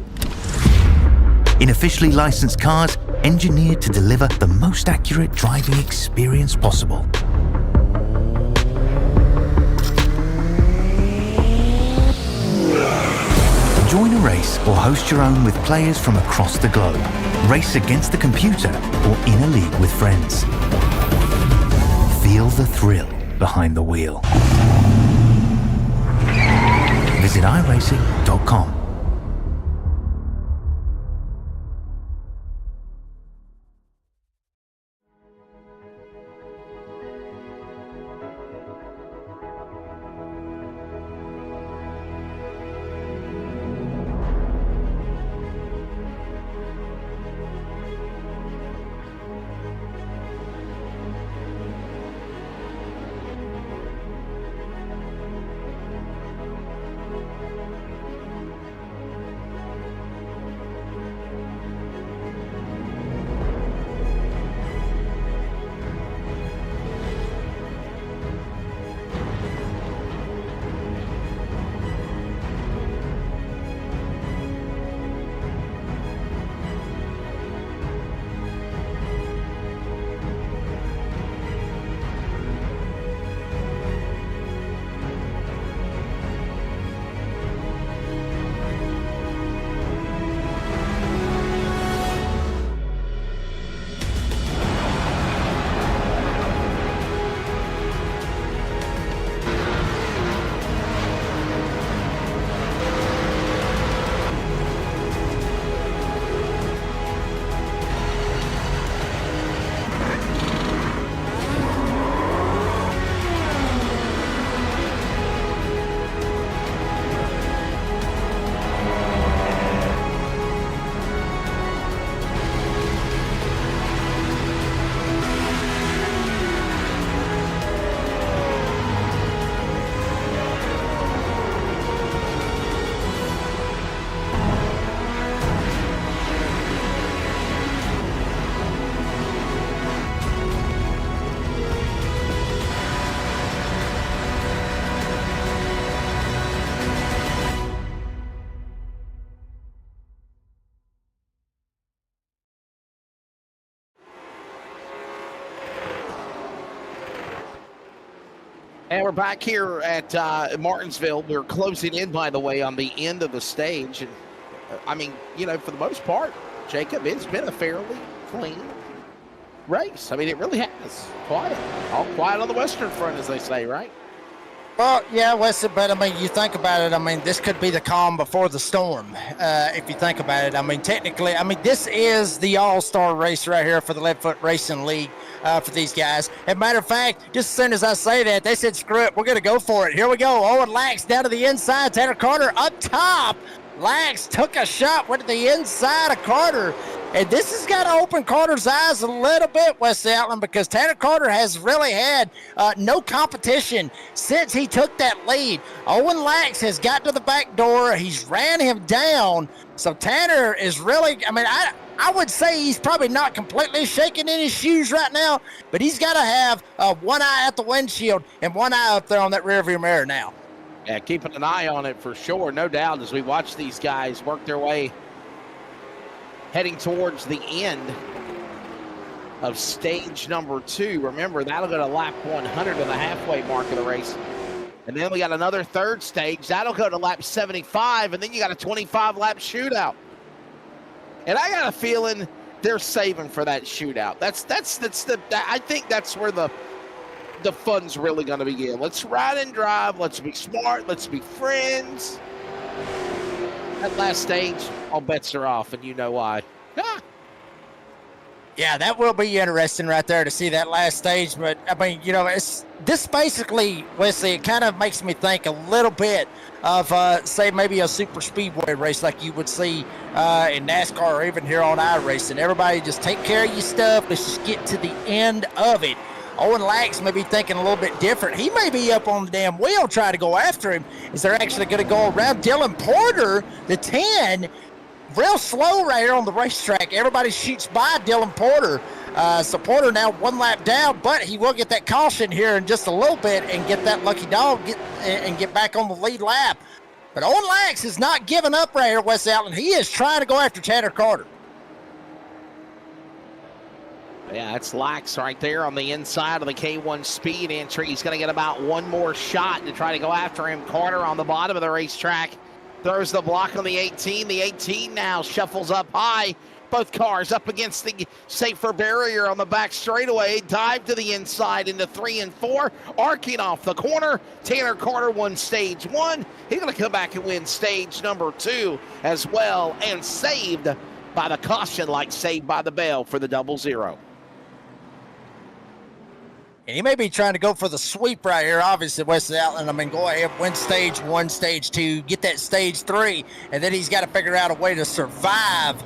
In officially licensed cars, engineered to deliver the most accurate driving experience possible. Join a race or host your own with players from across the globe. Race against the computer or in a league with friends. Feel the thrill behind the wheel. Visit iracing.com. And we're back here at Martinsville. We're closing in, by the way, on the end of the stage. And I mean, you know, for the most part, Jacob, it's been a fairly clean race. I mean, it really has. Quiet. All quiet on the Western Front, as they say, right? Well, yeah, Wesley, but I mean, you think about it, I mean, this could be the calm before the storm, if you think about it. I mean, technically, I mean, this is the all-star race right here for the Leadfoot Racing League for these guys. As a matter of fact, just as soon as I say that, they said, screw it, we're going to go for it. Here we go. Owen Lax down to the inside. Tanner Carter up top. Lax took a shot, went to the inside of Carter. And this has got to open Carter's eyes a little bit, Wesley Outland, because Tanner Carter has really had no competition since he took that lead. Owen Lax has got to the back door. He's ran him down. So Tanner is really, I mean, I would say he's probably not completely shaking in his shoes right now, but he's got to have one eye at the windshield and one eye up there on that rearview mirror now. Yeah, keeping an eye on it for sure, no doubt, as we watch these guys work their way heading towards the end of stage number 2. Remember, that'll go to lap 100 in the halfway mark of the race. And then we got another third stage. That'll go to lap 75, and then you got a 25-lap shootout. And I got a feeling they're saving for that shootout. I think that's where the fun's really going to begin. Let's ride and drive. Let's be smart. Let's be friends. That last stage, all bets are off, and you know why. Yeah, that will be interesting right there to see that last stage. But, I mean, you know, this basically, Wesley, it kind of makes me think a little bit of, say, maybe a super speedway race like you would see in NASCAR or even here on iRacing. Everybody just take care of your stuff. Let's just get to the end of it. Owen Lax may be thinking a little bit different. He may be up on the damn wheel trying to go after him. Is they're actually going to go around Dylan Porter, the 10, real slow right here on the racetrack. Everybody shoots by Dylan Porter. So Porter now one lap down, but he will get that caution here in just a little bit and get that lucky dog and get back on the lead lap. But Owen Lax is not giving up right here, Wes Outland. He is trying to go after Tanner Carter. Yeah, that's Lax right there on the inside of the K1 speed entry. He's going to get about one more shot to try to go after him. Carter on the bottom of the racetrack. Throws the block on the 18. The 18 now shuffles up high. Both cars up against the safer barrier on the back straightaway. Dive to the inside into 3 and 4. Arcing off the corner. Tanner Carter won stage 1. He's going to come back and win stage number 2 as well. And saved by the caution, like saved by the bell for the 0-0. And he may be trying to go for the sweep right here, obviously, Wesley Outland. I mean, go ahead, win stage 1, stage 2, get that stage 3, and then he's got to figure out a way to survive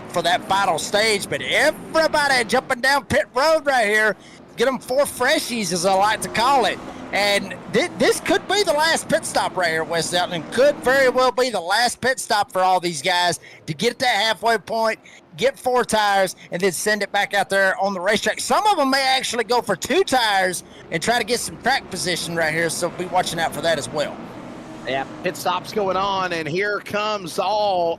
for that final stage. But everybody jumping down pit road right here, get them 4 freshies, as I like to call it. And this could be the last pit stop right here, Wesley Outland. Could very well be the last pit stop for all these guys to get that halfway point, get 4 tires, and then send it back out there on the racetrack. Some of them may actually go for 2 tires and try to get some track position right here, so be watching out for that as well. Yeah, pit stop's going on, and here comes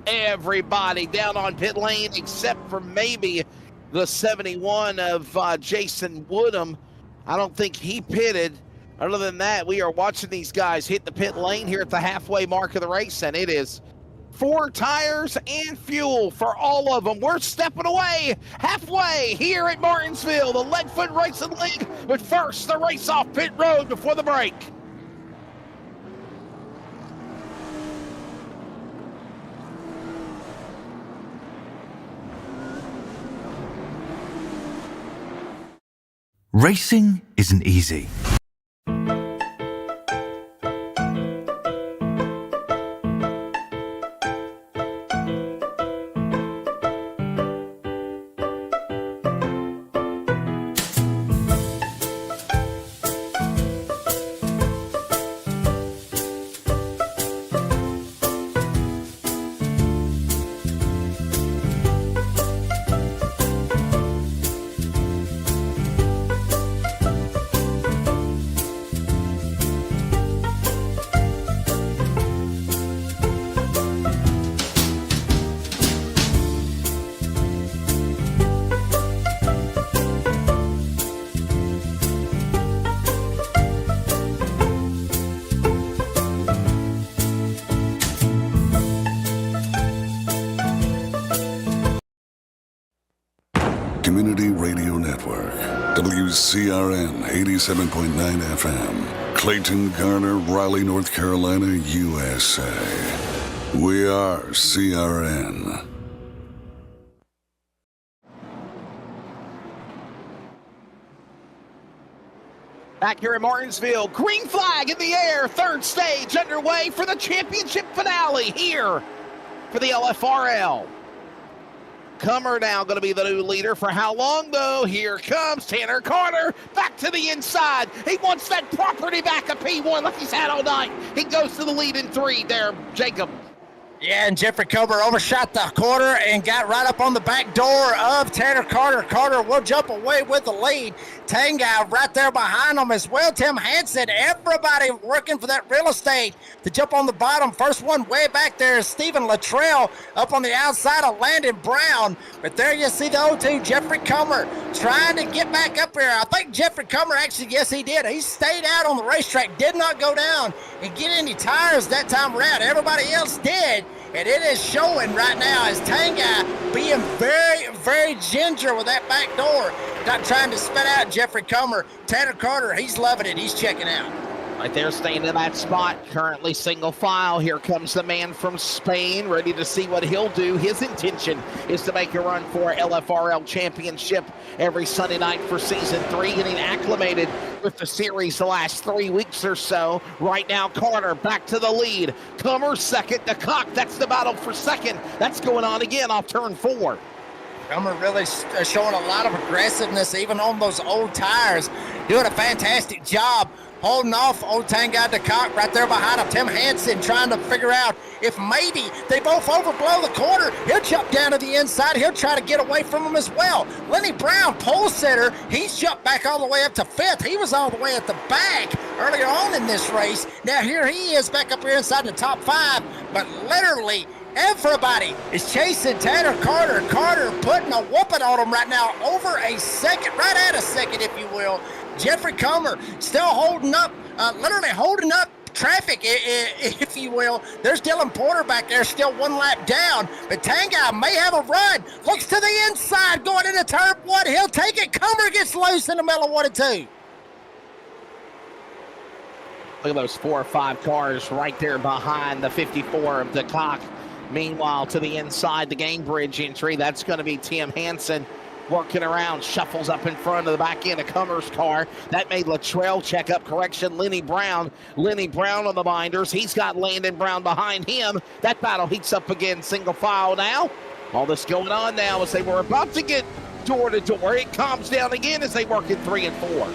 everybody down on pit lane except for maybe the 71 of Jason Woodham. I don't think he pitted. Other than that, we are watching these guys hit the pit lane here at the halfway mark of the race, and it is 4 tires and fuel for all of them. We're stepping away halfway here at Martinsville, the Leadfoot Racing League. But first, the race off pit road before the break. Racing isn't easy. Community Radio Network, WCRN 87.9 FM, Clayton, Garner, Raleigh, North Carolina, USA. We are CRN. Back here in Martinsville, green flag in the air, 3rd stage underway for the championship finale here for the LFRL. Comer now going to be the new leader. For how long, though? Here comes Tanner Carter back to the inside. He wants that property back at P1 like he's had all night. He goes to the lead in 3 there, Jacob. Yeah, and Jeffrey Comer overshot the corner and got right up on the back door of Tanner Carter. Carter will jump away with the lead. Tanga right there behind him as well. Tim Hansen, everybody working for that real estate to jump on the bottom. First one way back there is Stephen Luttrell up on the outside of Landon Brown. But there you see the 0-2, Jeffrey Comer trying to get back up here. I think Jeffrey Comer actually, yes, he did. He stayed out on the racetrack, did not go down and get any tires that time around. Everybody else did. And it is showing right now as Tanga being very, very ginger with that back door. Not trying to spit out Jeffrey Comer. Tanner Carter, he's loving it. He's checking out. Right there, staying in that spot, currently single file. Here comes the man from Spain, ready to see what he'll do. His intention is to make a run for LFRL Championship every Sunday night for Season 3, getting acclimated with the series the last 3 weeks or so. Right now, Carter back to the lead. Comer second, the Cock, that's the battle for second. That's going on again off turn 4. Comer really showing a lot of aggressiveness, even on those old tires. Doing a fantastic job holding off old Tanga de Cock right there behind him. Tim Hansen trying to figure out if maybe they both overblow the corner. He'll jump down to the inside. He'll try to get away from him as well. Lenny Brown, pole sitter, he's jumped back all the way up to 5th. He was all the way at the back earlier on in this race. Now here he is back up here inside the top 5, but literally everybody is chasing Tanner Carter. Carter putting a whooping on him right now, over a second, right at a second, if you will. Jeffrey Comer still holding up, literally holding up traffic, if you will. There's Dylan Porter back there, still 1 lap down, but Tanguy may have a run. Looks to the inside, going into turn 1. He'll take it. Comer gets loose in the middle of 1 and 2. Look at those 4 or 5 cars right there behind the 54 of the Cock. Meanwhile, to the inside, the Game Bridge entry, that's going to be Tim Hansen working around, shuffles up in front of the back end of Comer's car. That made Latrell check up correction. Lenny Brown on the binders. He's got Landon Brown behind him. That battle heats up again, single file now. All this going on now as they were about to get door to door. It calms down again as they work in 3 and 4.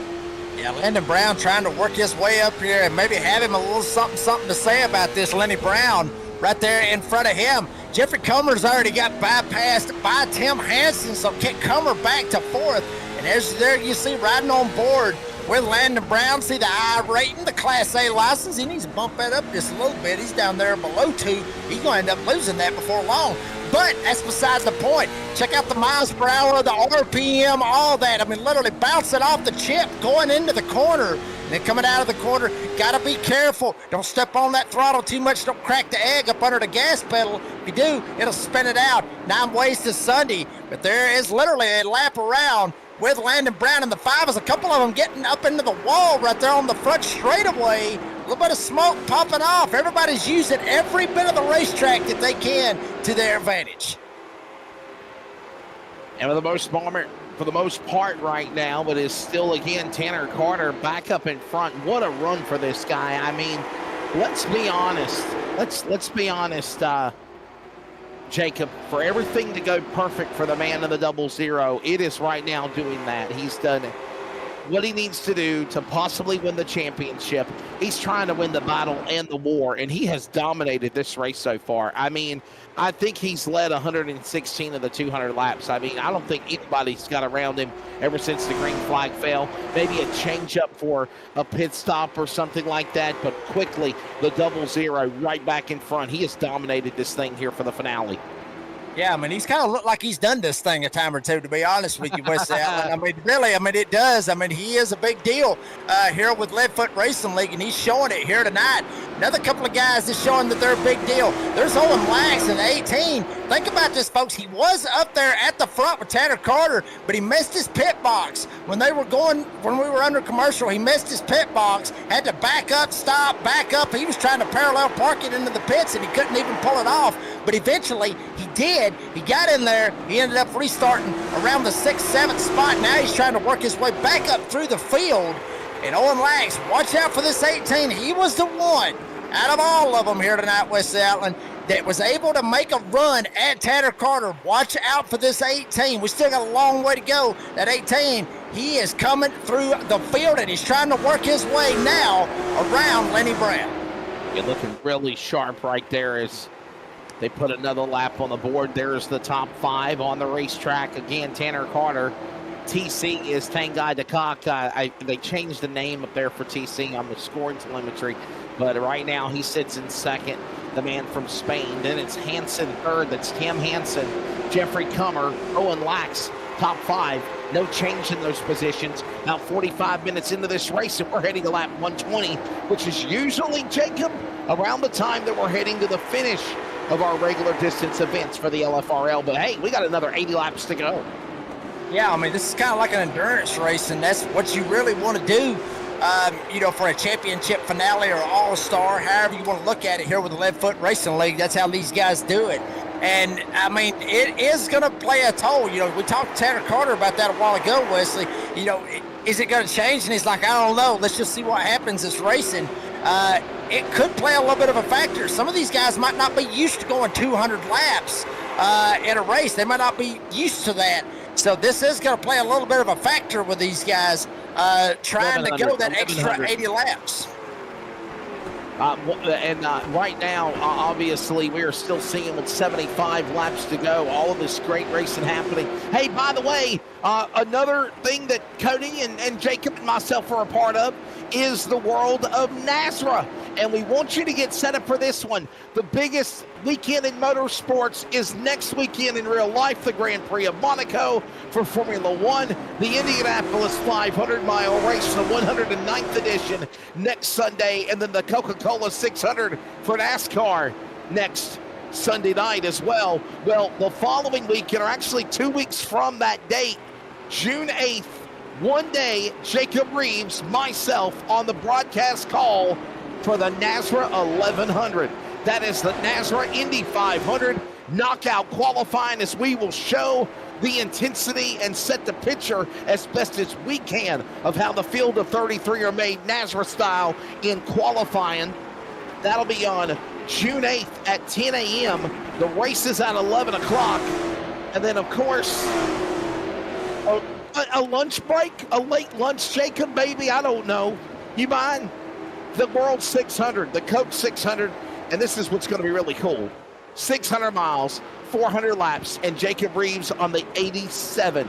Yeah, Landon Brown trying to work his way up here and maybe have him a little something to say about this. Lenny Brown right there in front of him. Jeffrey Comer's already got bypassed by Tim Hansen, so kick Comer back to 4th. And as there you see riding on board with Landon Brown, see the I rating, the Class A license. He needs to bump that up just a little bit. He's down there below 2. He's going to end up losing that before long. But that's besides the point. Check out the miles per hour, the RPM, all that. I mean, literally bouncing off the chip, going into the corner, and then coming out of the corner. Got to be careful. Don't step on that throttle too much. Don't crack the egg up under the gas pedal. If you do, it'll spin it out. 9 ways to Sunday. But there is literally a lap around with Landon Brown and the 5s. A couple of them getting up into the wall right there on the front straightaway. A little bit of smoke popping off. Everybody's using every bit of the racetrack that they can to their advantage. And for the most part right now, but is still again Tanner Carter back up in front. What a run for this guy. I mean, let's be honest. Let's be honest, Jacob, for everything to go perfect for the man of the 00, it is right now doing that. He's done what he needs to do to possibly win the championship. He's trying to win the battle and the war, and he has dominated this race so far. I mean, I think he's led 116 of the 200 laps. I mean, I don't think anybody's got around him ever since the green flag fell. Maybe a change-up for a pit stop or something like that, but quickly, the 00 right back in front. He has dominated this thing here for the finale. Yeah, I mean, he's kind of looked like he's done this thing a time or two, to be honest with you, Wes Allen. I mean, really, it does. I mean, he is a big deal here with Leadfoot Racing League, and he's showing it here tonight. Another couple of guys that's showing that they're a big deal. There's Owen Lax in 18. Think about this, folks. He was up there at the front with Tanner Carter, but he missed his pit box. When we were under commercial, he missed his pit box, had to back up, stop, back up. He was trying to parallel park it into the pits, and he couldn't even pull it off. But eventually, he did. He got in there. He ended up restarting around the 6th, 7th spot. Now he's trying to work his way back up through the field. And Owen Lax, watch out for this 18. He was the one out of all of them here tonight, Wes Allen, that was able to make a run at Tanner Carter. Watch out for this 18. We still got a long way to go. That 18, he is coming through the field, and he's trying to work his way now around Lenny Brown. You're looking really sharp right there as they put another lap on the board. There's the top 5 on the racetrack. Again, Tanner Carter. TC is Tanguy DeCock. They changed the name up there for TC on the scoring telemetry, but right now he sits in second, the man from Spain. Then it's Hansen third. That's Tim Hansen, Jeffrey Comer, Owen Lax, top 5. No change in those positions. About 45 minutes into this race, and we're heading to lap 120, which is usually, Jacob, around the time that we're heading to the finish of our regular distance events for the LFRL. But hey, we got another 80 laps to go. Yeah, I mean, this is kind of like an endurance race, and that's what you really want to do, for a championship finale or all-star, however you want to look at it here with the Leadfoot Racing League. That's how these guys do it. And, I mean, it is going to play a toll. You know, we talked to Tanner Carter about that a while ago, Wesley. You know, is it going to change? And he's like, I don't know. Let's just see what happens this racing. It could play a little bit of a factor. Some of these guys might not be used to going 200 laps in a race. They might not be used to that. So this is going to play a little bit of a factor with these guys trying to go that extra 80 laps. Right now, obviously, we are still seeing with 75 laps to go, all of this great racing happening. Hey, by the way, another thing that Cody and Jacob and myself are a part of is the world of NASRA. and we want you to get set up for this one. The biggest weekend in motorsports is next weekend in real life, the Grand Prix of Monaco for Formula One, the Indianapolis 500-mile race, the 109th edition next Sunday, and then the Coca-Cola 600 for NASCAR next Sunday night as well. Well, the following weekend, or actually 2 weeks from that date, June 8th, one day, Jacob Reeves, myself, on the broadcast call for the NASRA 1100. That is the NASRA Indy 500 knockout qualifying, as we will show the intensity and set the picture as best as we can of how the field of 33 are made NASRA style in qualifying. That'll be on June 8th at 10 a.m. The race is at 11 o'clock. And then, of course, a lunch break, a late lunch, Jacob, maybe, I don't know. You mind? The World 600, the Coke 600, and this is what's going to be really cool. 600 miles, 400 laps, and Jacob Reeves on the 87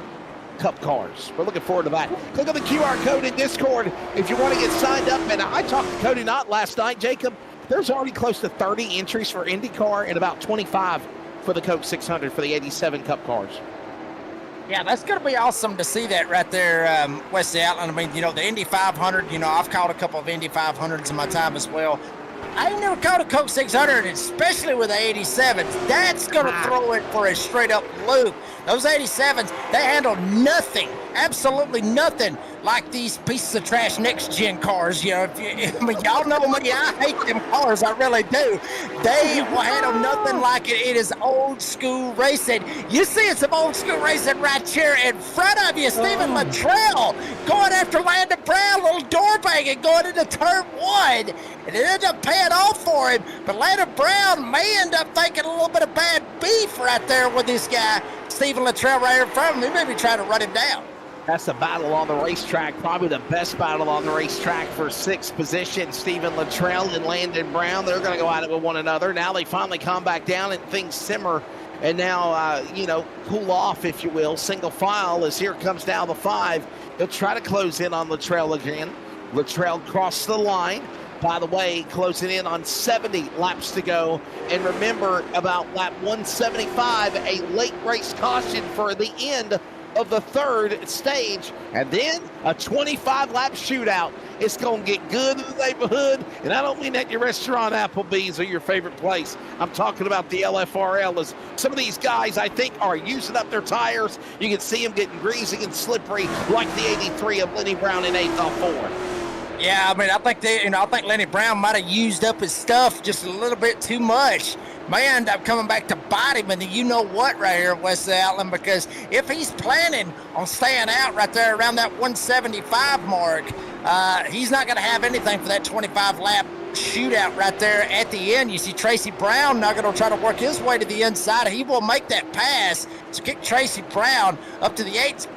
Cup cars. We're looking forward to that. Click on the QR code in Discord if you want to get signed up. And I talked to Cody Knott last night, Jacob. There's already close to 30 entries for IndyCar and about 25 for the Coke 600 for the 87 Cup cars. Yeah, that's going to be awesome to see that right there, Wesley Outland. I mean, you know, the Indy 500, you know, I've called a couple of Indy 500s in my time as well. I ain't never called a Coke 600, especially with the 87s. That's going to throw it for a straight-up loop. Those 87s, they handle nothing, absolutely nothing like these pieces of trash next-gen cars. You know, I mean, y'all know me, I hate them cars, I really do. They will handle nothing like it. It is old-school racing. You see some old-school racing right here in front of you. Stephen Luttrell going after Landon Brown, little door banging going into turn one. And it ended up paying off for him. But Landon Brown may end up thinking a little bit of bad beef right there with this guy, Stephen Luttrell, right here in front of him. He may be trying to run him down. That's a battle on the racetrack, probably the best battle on the racetrack for sixth position. Stephen Luttrell and Landon Brown, they're going to go at it with one another. Now they finally calm back down and things simmer. And now, cool off, if you will. Single file as here comes down the 5. He'll try to close in on Luttrell again. Luttrell crossed the line. By the way, closing in on 70 laps to go. And remember, about lap 175, a late race caution for the end of the third stage. And then a 25-lap shootout. It's going to get good in the neighborhood. And I don't mean at your restaurant, Applebee's, or your favorite place. I'm talking about the LFRL. As some of these guys, I think, are using up their tires. You can see them getting greasy and slippery, like the 83 of Lenny Brown in 8th off 4. Yeah, I mean, I think Lenny Brown might have used up his stuff just a little bit too much. May end up coming back to bite him in the you-know-what right here, Wesley Outland, because if he's planning on staying out right there around that 175 mark, he's not going to have anything for that 25-lap shootout right there at the end. You see Tracy Brown now going to try to work his way to the inside. He will make that pass to kick Tracy Brown up to the 8th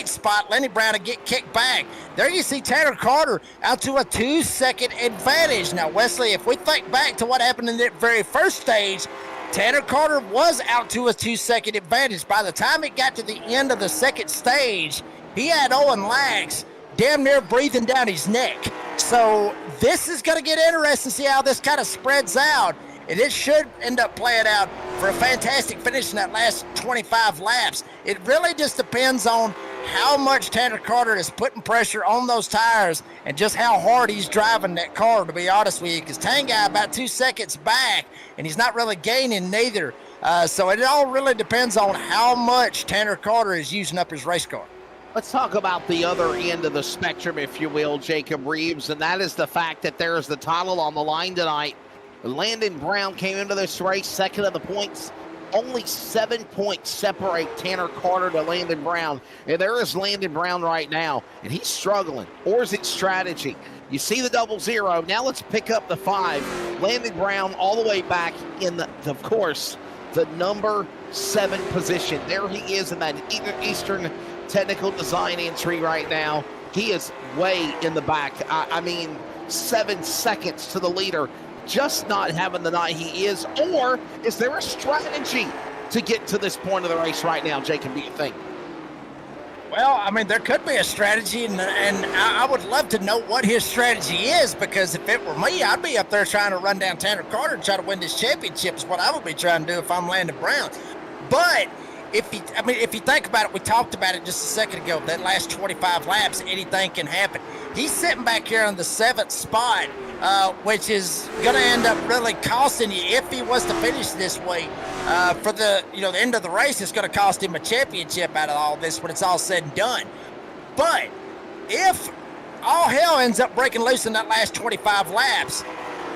spot. Lenny Brown to get kicked back. There you see Tanner Carter out to a 2-second advantage. Now, Wesley, if we think back to what happened in that very first stage, Tanner Carter was out to a 2-second advantage. By the time it got to the end of the second stage, he had Owen Lags damn near breathing down his neck. So this is going to get interesting to see how this kind of spreads out. And it should end up playing out for a fantastic finish in that last 25 laps. It really just depends on how much Tanner Carter is putting pressure on those tires and just how hard he's driving that car, to be honest with you, because Tanguy about 2 seconds back, and he's not really gaining neither. So it all really depends on how much Tanner Carter is using up his race car. Let's talk about the other end of the spectrum, if you will, Jacob Reeves, and that is the fact that there is the title on the line tonight. Landon Brown came into this race second of the points. Only 7 points separate Tanner Carter to Landon Brown. And there is Landon Brown right now, and he's struggling. Or is it strategy? You see the 00. Now let's pick up the 5. Landon Brown all the way back in of course, the number 7 position. There he is in that Eastern Technical Design entry right now. He is way in the back. I mean, 7 seconds to the leader. Just not having the night he is, or is there a strategy to get to this point of the race right now, Jacob, do you think? Well, I mean, there could be a strategy, and I would love to know what his strategy is, because if it were me, I'd be up there trying to run down Tanner Carter and try to win this championship is what I would be trying to do if I'm Landon Brown. But if you think about it, we talked about it just a second ago, that last 25 laps, anything can happen. He's sitting back here in the 7th spot, which is going to end up really costing you if he was to finish this way. For the end of the race, it's going to cost him a championship out of all this when it's all said and done. But if all hell ends up breaking loose in that last 25 laps,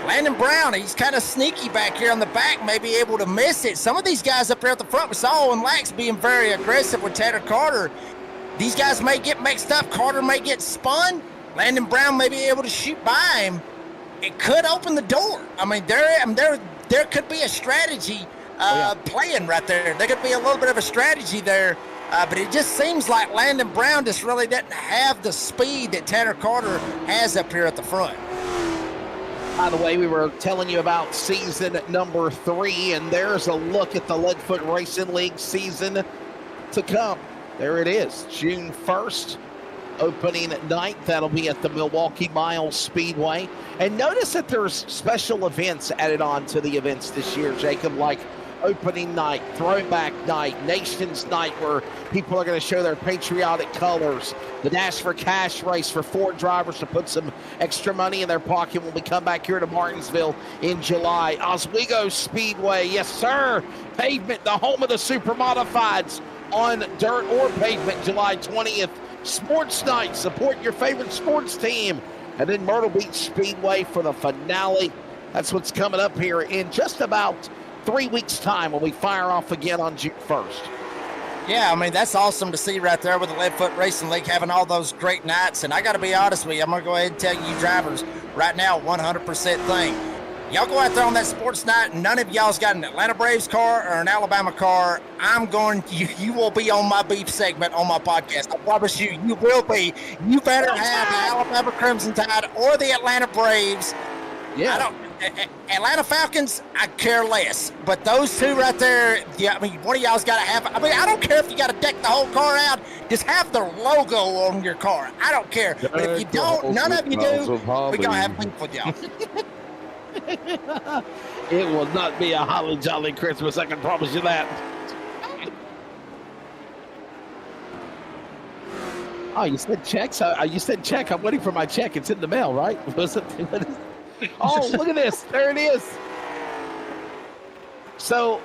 Landon Brown, he's kind of sneaky back here on the back, may be able to miss it. Some of these guys up here at the front, we saw Owen Lax being very aggressive with Tanner Carter. These guys may get mixed up. Carter may get spun. Landon Brown may be able to shoot by him. It could open the door. I mean, there could be a strategy playing right there. There could be a little bit of a strategy there, but it just seems like Landon Brown just really doesn't have the speed that Tanner Carter has up here at the front. By the way, we were telling you about season number 3, and there's a look at the Leadfoot Racing League season to come. There it is, June 1st, opening night. That'll be at the Milwaukee Miles Speedway. And notice that there's special events added on to the events this year, Jacob, like opening night, throwback night, Nations Night, where people are going to show their patriotic colors, the Dash for Cash race for Ford drivers to put some extra money in their pocket when we come back here to Martinsville in July. Oswego Speedway, yes sir, pavement, the home of the super modifieds on dirt or pavement, July 20th. Sports night, support your favorite sports team. And then Myrtle Beach Speedway for the finale. That's what's coming up here in just about 3 weeks' time when we fire off again on June 1st. Yeah, I mean, that's awesome to see right there with the Leadfoot Racing League having all those great nights. And I got to be honest with you, I'm going to go ahead and tell you drivers right now, 100% thing. Y'all go out there on that sports night, and none of y'all's got an Atlanta Braves car or an Alabama car. You will be on my beef segment on my podcast. I promise you, you will be. You better have the Alabama Crimson Tide or the Atlanta Braves. Yeah. Atlanta Falcons, I care less. But those two right there, yeah, I mean, one of y'all's got to have. I mean, I don't care if you got to deck the whole car out. Just have the logo on your car. I don't care. But if you don't, none of you do, we're going to have beef with y'all. It will not be a holly jolly Christmas, I can promise you that. Oh, you said checks? You said check. I'm waiting for my check. It's in the mail, right? Oh, look at this. There it is. So,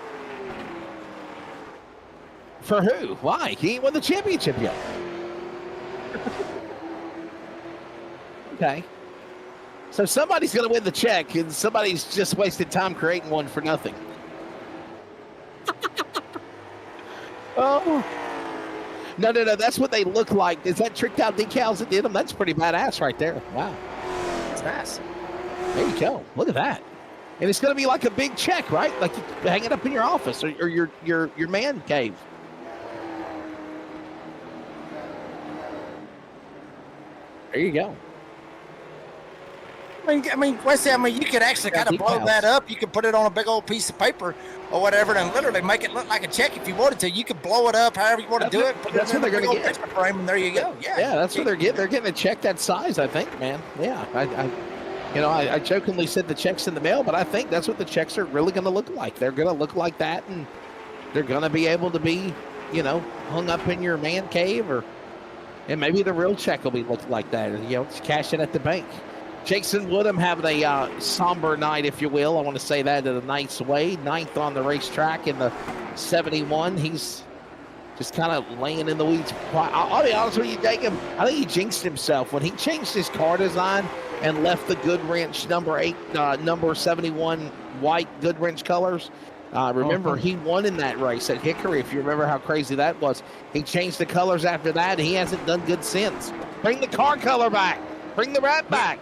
for who? Why? He ain't won the championship yet. Okay. So somebody's going to win the check, and somebody's just wasted time creating one for nothing. Oh. No. That's what they look like. Is that tricked out decals that did them? That's pretty badass right there. Wow. That's nice. There you go. Look at that. And it's going to be like a big check, right? Like you hang it up in your office or your man cave. There you go. I mean, Wesley, you could actually kind of blow that up. You could put it on a big old piece of paper or whatever and literally make it look like a check if you wanted to. You could blow it up however you want to do it. That's what they're going to get. Frame, and there you go. Yeah, that's what they're getting. They're getting a check that size, I think, man. Yeah, I jokingly said the check's in the mail, but I think that's what the checks are really going to look like. They're going to look like that, and they're going to be able to be, hung up in your man cave, and maybe the real check will be look like that. Just cash it at the bank. Jason Woodham having a somber night, if you will. I want to say that in a nice way. 9th on the racetrack in the 71. He's just kind of laying in the weeds. I'll be honest with you, Jacob. I think he jinxed himself when he changed his car design and left the Goodwrench number 8, number 71 white Goodwrench colors. Remember, he won in that race at Hickory, if you remember how crazy that was. He changed the colors after that, and he hasn't done good since. Bring the car color back. Bring the wrap back.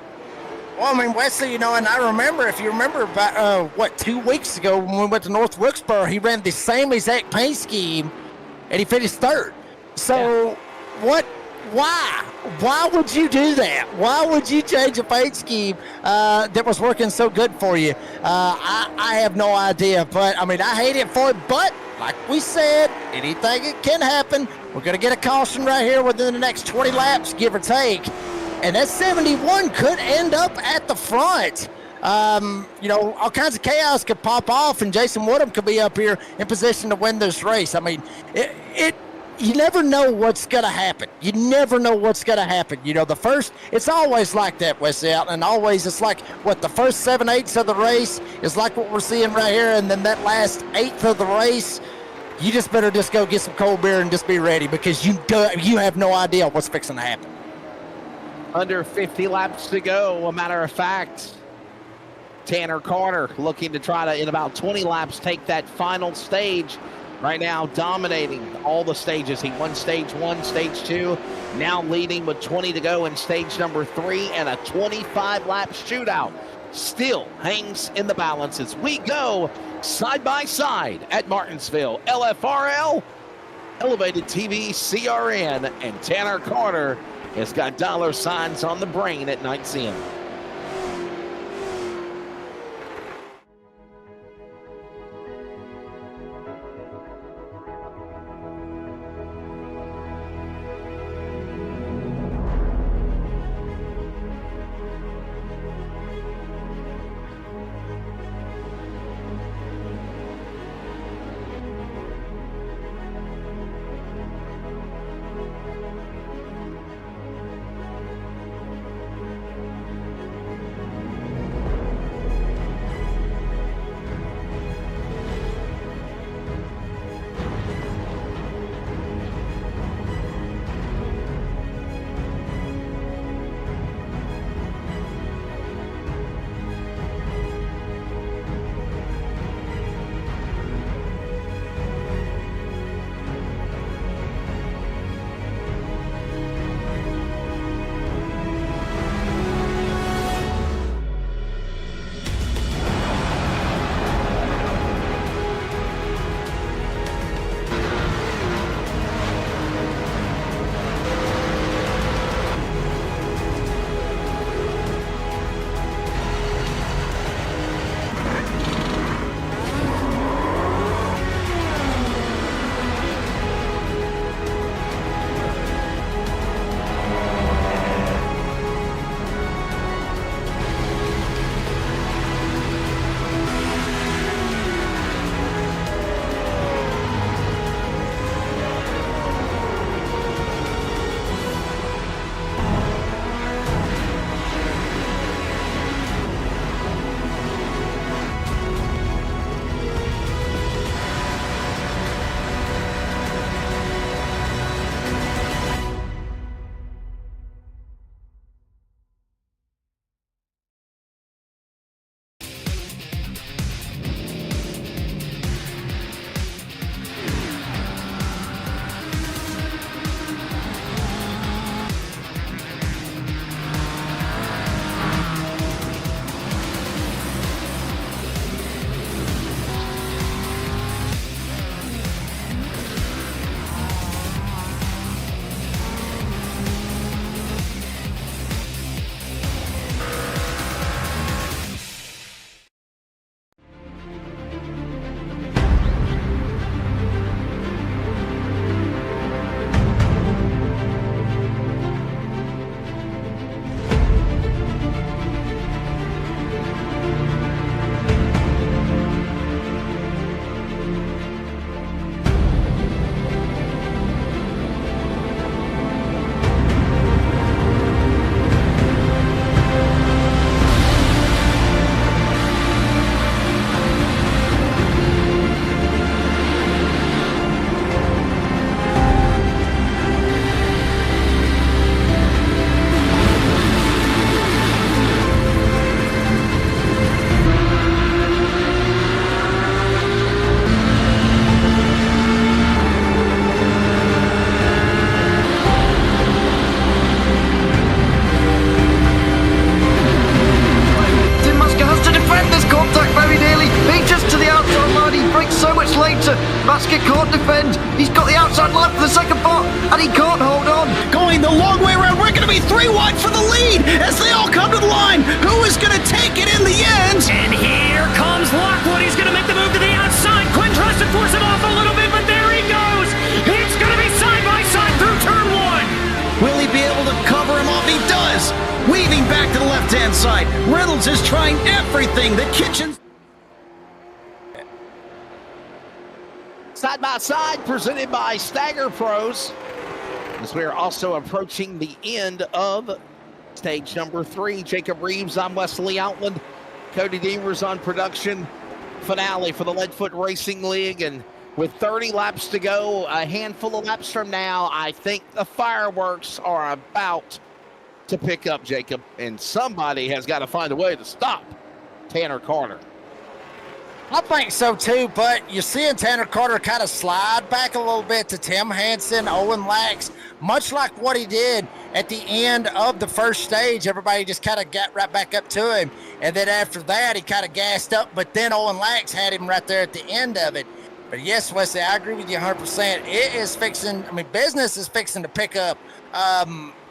Well, I mean, Wesley, and I remember, if you remember about, 2 weeks ago when we went to North Wilkesboro, he ran the same exact paint scheme, and he finished 3rd. So, why would you do that? Why would you change a paint scheme that was working so good for you? I have no idea, but, I mean, I hate it for it, but like we said, anything can happen. We're going to get a caution right here within the next 20 laps, give or take. And that 71 could end up at the front. You know, all kinds of chaos could pop off, and Jason Woodham could be up here in position to win this race. I mean, you never know what's going to happen. You never know what's going to happen. You know, it's always like that, Wesley Alton, and always it's like, the first 7/8 of the race is like what we're seeing right here, and then that last 1/8 of the race, you just better just go get some cold beer and just be ready, because you have no idea what's fixing to happen. Under 50 laps to go, a matter of fact. Tanner Carter looking to try to, in about 20 laps, take that final stage. Right now, dominating all the stages. He won stage 1, stage 2, now leading with 20 to go in stage number 3, and a 25-lap shootout still hangs in the balance as we go side by side at Martinsville. LFRL, Elevated TV, CRN, and Tanner Carter has got dollar signs on the brain at night's end. Masker can't defend. He's got the outside line for the second part, and he can't hold on. Going the long way around. We're going to be 3 wide for the lead as they all come to the line. Who is going to take it in the end? And here comes Lockwood. He's going to make the move to the outside. Quinn tries to force him off a little bit, but there he goes. It's going to be side by side. Reynolds is trying everything. The kitchen... Side by side, presented by Stagger Pros, as we are also approaching the end of stage number 3. Jacob Reeves, I'm Wesley Outland. Cody Deemers on production. Finale for the Leadfoot Racing League, and with 30 laps to go, a handful of laps from now, I think the fireworks are about to pick up, Jacob, and somebody has got to find a way to stop Tanner Carter. I think so too, but you're seeing Tanner Carter kind of slide back a little bit to Tim Hansen, Owen Lax, much like what he did at the end of the first stage. Everybody just kind of got right back up to him, and then after that, he kind of gassed up, but then Owen Lax had him right there at the end of it. But yes, Wesley, I agree with you 100%. It is fixing, business is fixing to pick up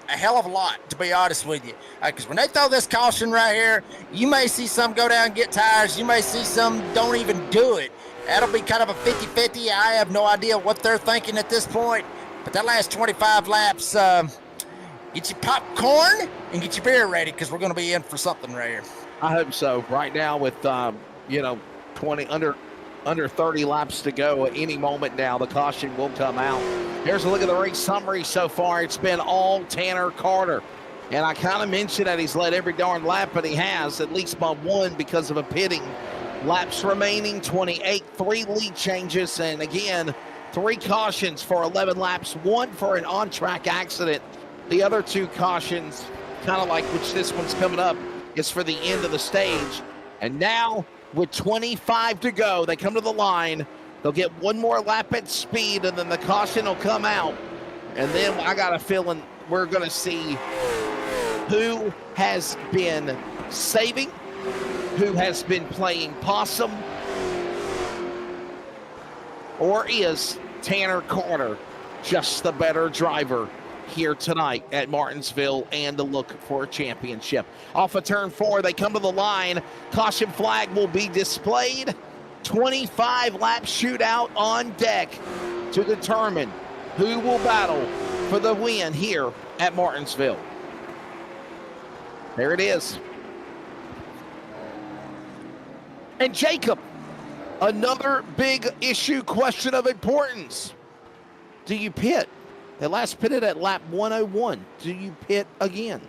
a hell of a lot, to be honest with you. Because when they throw this caution right here, you may see some go down and get tires. You may see some don't even do it. That'll be kind of a 50-50. I have no idea what they're thinking at this point. But that last 25 laps, get your popcorn and get your beer ready, because we're going to be in for something right here. I hope so. Right now with, 20 under 30 laps to go, at any moment now, the caution will come out. Here's a look at the race summary so far. It's been all Tanner Carter. And I kind of mentioned that he's led every darn lap, but he has, at least by one, because of a pitting. Laps remaining, 28, 3 lead changes, and again, 3 cautions for 11 laps, 1 for an on-track accident. The other 2 cautions, kind of like which this one's coming up, is for the end of the stage. And now, with 25 to go, they come to the line. They'll get 1 more lap at speed, and then the caution will come out. And then I got a feeling we're going to see who has been saving, who has been playing possum, or is Tanner Carter just the better driver here tonight at Martinsville and to look for a championship. Off of turn 4, they come to the line. Caution flag will be displayed. 25 lap shootout on deck to determine who will battle for the win here at Martinsville. There it is. And Jacob, another big issue, question of importance. Do you pit? They last pitted at lap 101. Do you pit again?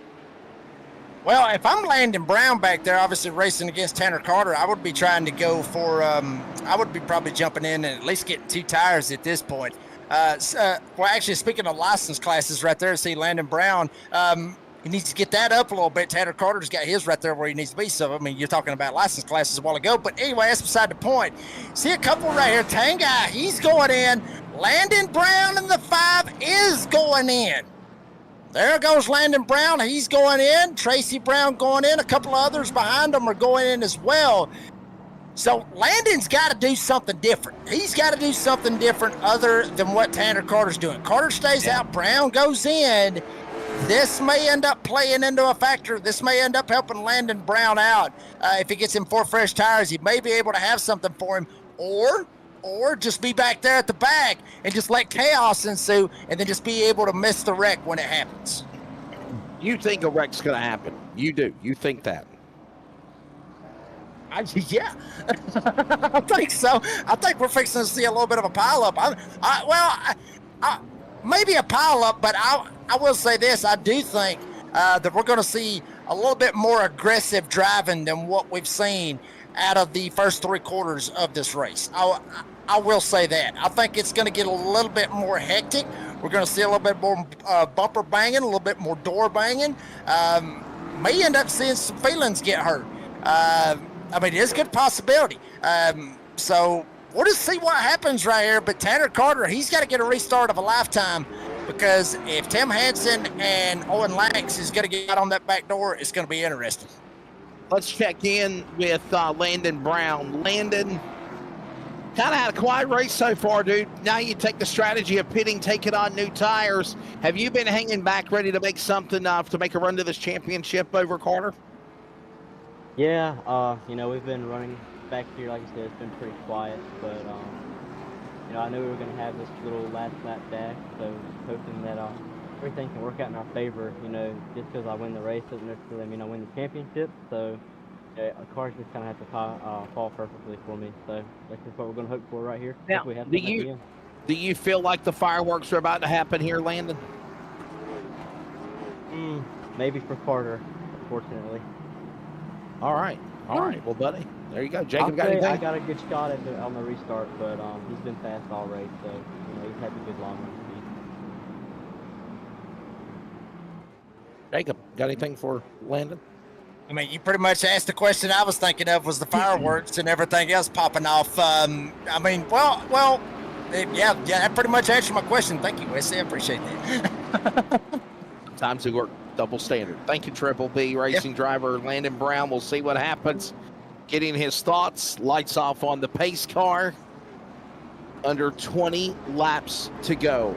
Well, if I'm Landon Brown back there, obviously racing against Tanner Carter, I would be trying to go for, I would be probably jumping in and at least getting 2 tires at this point. Well, actually, speaking of license classes right there, see Landon Brown, he needs to get that up a little bit. Tanner Carter's got his right there where he needs to be. So, you're talking about license classes a while ago. But anyway, that's beside the point. See a couple right here. Tanguy, he's going in. Landon Brown in the 5 is going in. There goes Landon Brown. He's going in. Tracy Brown going in. A couple of others behind him are going in as well. So Landon's got to do something different. He's got to do something different other than what Tanner Carter's doing. Carter stays out. Brown goes in. This may end up playing into a factor. This may end up helping Landon Brown out. If he gets him 4 fresh tires, he may be able to have something for him. Or just be back there at the back and just let chaos ensue and then just be able to miss the wreck when it happens. You think a wreck's going to happen. You do. You think that. Yeah, I think so. I think we're fixing to see a little bit of a pileup. Maybe a pileup, but I will say this. I do think that we're going to see a little bit more aggressive driving than what we've seen out of the first 3 quarters of this race. I will say that. I think it's going to get a little bit more hectic. We're going to see a little bit more bumper banging, a little bit more door banging. May end up seeing some feelings get hurt. It's a good possibility. So we'll just see what happens right here. But Tanner Carter, he's got to get a restart of a lifetime, because if Tim Hansen and Owen Lax is going to get out on that back door, it's going to be interesting. Let's check in with Landon Brown. Landon, kind of had a quiet race so far, dude. Now you take the strategy of pitting, take it on new tires. Have you been hanging back ready to make something to make a run to this championship over Carter? Yeah, we've been running back here, like I said, it's been pretty quiet, but, I knew we were going to have this little last lap dash, so hoping that everything can work out in our favor. Just because I win the race doesn't necessarily mean I win the championship. So cars just kind of have to fall perfectly for me. So that's just what we're going to hope for right here. Now, do you feel like the fireworks are about to happen here, Landon? Maybe for Carter, unfortunately. All right. Well, buddy, there you go. Jacob, got anything? I got a good shot on the restart, but he's been fast all race, so he's had a good long run speed. Jacob, got anything for Landon? I mean, you pretty much asked the question I was thinking of was the fireworks and everything else popping off. I mean, well, yeah, that pretty much answered my question. Thank you, Wesley. I appreciate that. Sometimes we work double standard. Thank you, Triple B Racing driver Landon Brown. We'll see what happens. Getting his thoughts. Lights off on the pace car. Under 20 laps to go.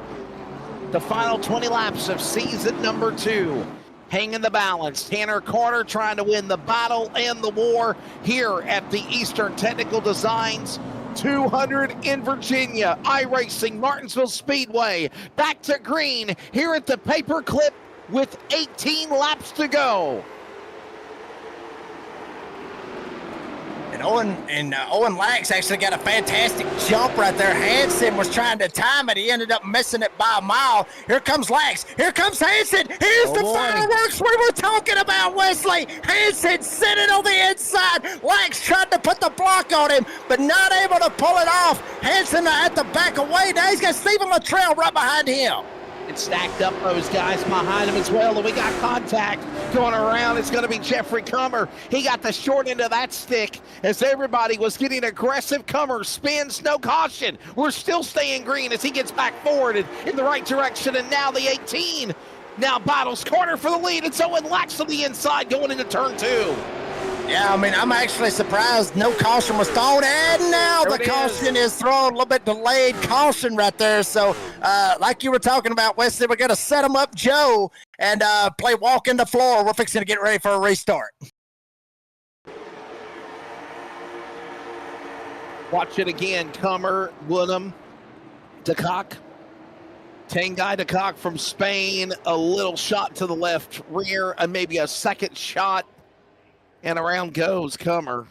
The final 20 laps of season number 2. Hanging the balance. Tanner Carter trying to win the battle and the war here at the Eastern Technical Designs 200 in Virginia. Iracing Martinsville Speedway. Back to green here at the Paperclip with 18 laps to go. And Owen Lax actually got a fantastic jump right there. Hansen was trying to time it. He ended up missing it by a mile. Here comes Lax. Here comes Hansen. Here's the fireworks we were talking about, Wesley. Hansen sitting on the inside. Lax tried to put the block on him, but not able to pull it off. Hansen at the back away. Now he's got Stephen Luttrell right behind him. It's stacked up, those guys behind him as well, and we got contact going around. It's going to be Jeffrey Comer. He got the short end of that stick as everybody was getting aggressive. Comer spins, no caution. We're still staying green as he gets back forward in the right direction, and now the 18 now battles Carter for the lead. It's Owen Lax on the inside going into turn 2. Yeah, I mean, I'm actually surprised no caution was thrown, and now the caution is thrown. A little bit delayed caution right there. So, like you were talking about, Wesley, we're going to set him up, Joe, and play walk in the floor. We're fixing to get ready for a restart. Watch it again. Comer, Woodham, DeCock. Tanguy DeCock from Spain. A little shot to the left rear, and maybe a second shot. And around goes Comer.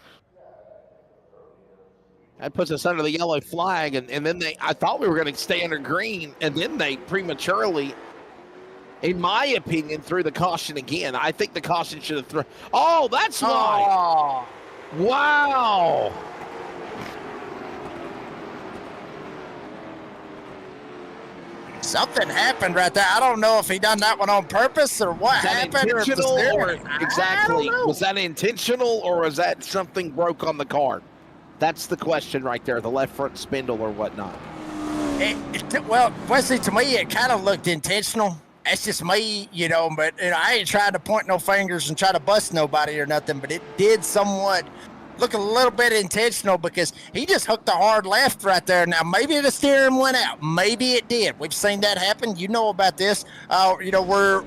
That puts us under the yellow flag, and then I thought we were going to stay under green, and then they prematurely, in my opinion, threw the caution again. I think the caution should have thrown. Oh, that's why. Wow. Something happened right there. I don't know if he done that one on purpose or what happened. Exactly. Was that intentional, or was that something broke on the car? That's the question right there. The left front spindle or whatnot. Well, Wesley, to me, it kind of looked intentional. That's just me, but I ain't trying to point no fingers and try to bust nobody or nothing, but it did somewhat look a little bit intentional because he just hooked a hard left right there. Now, maybe the steering went out. Maybe it did. We've seen that happen. You know about this. Where the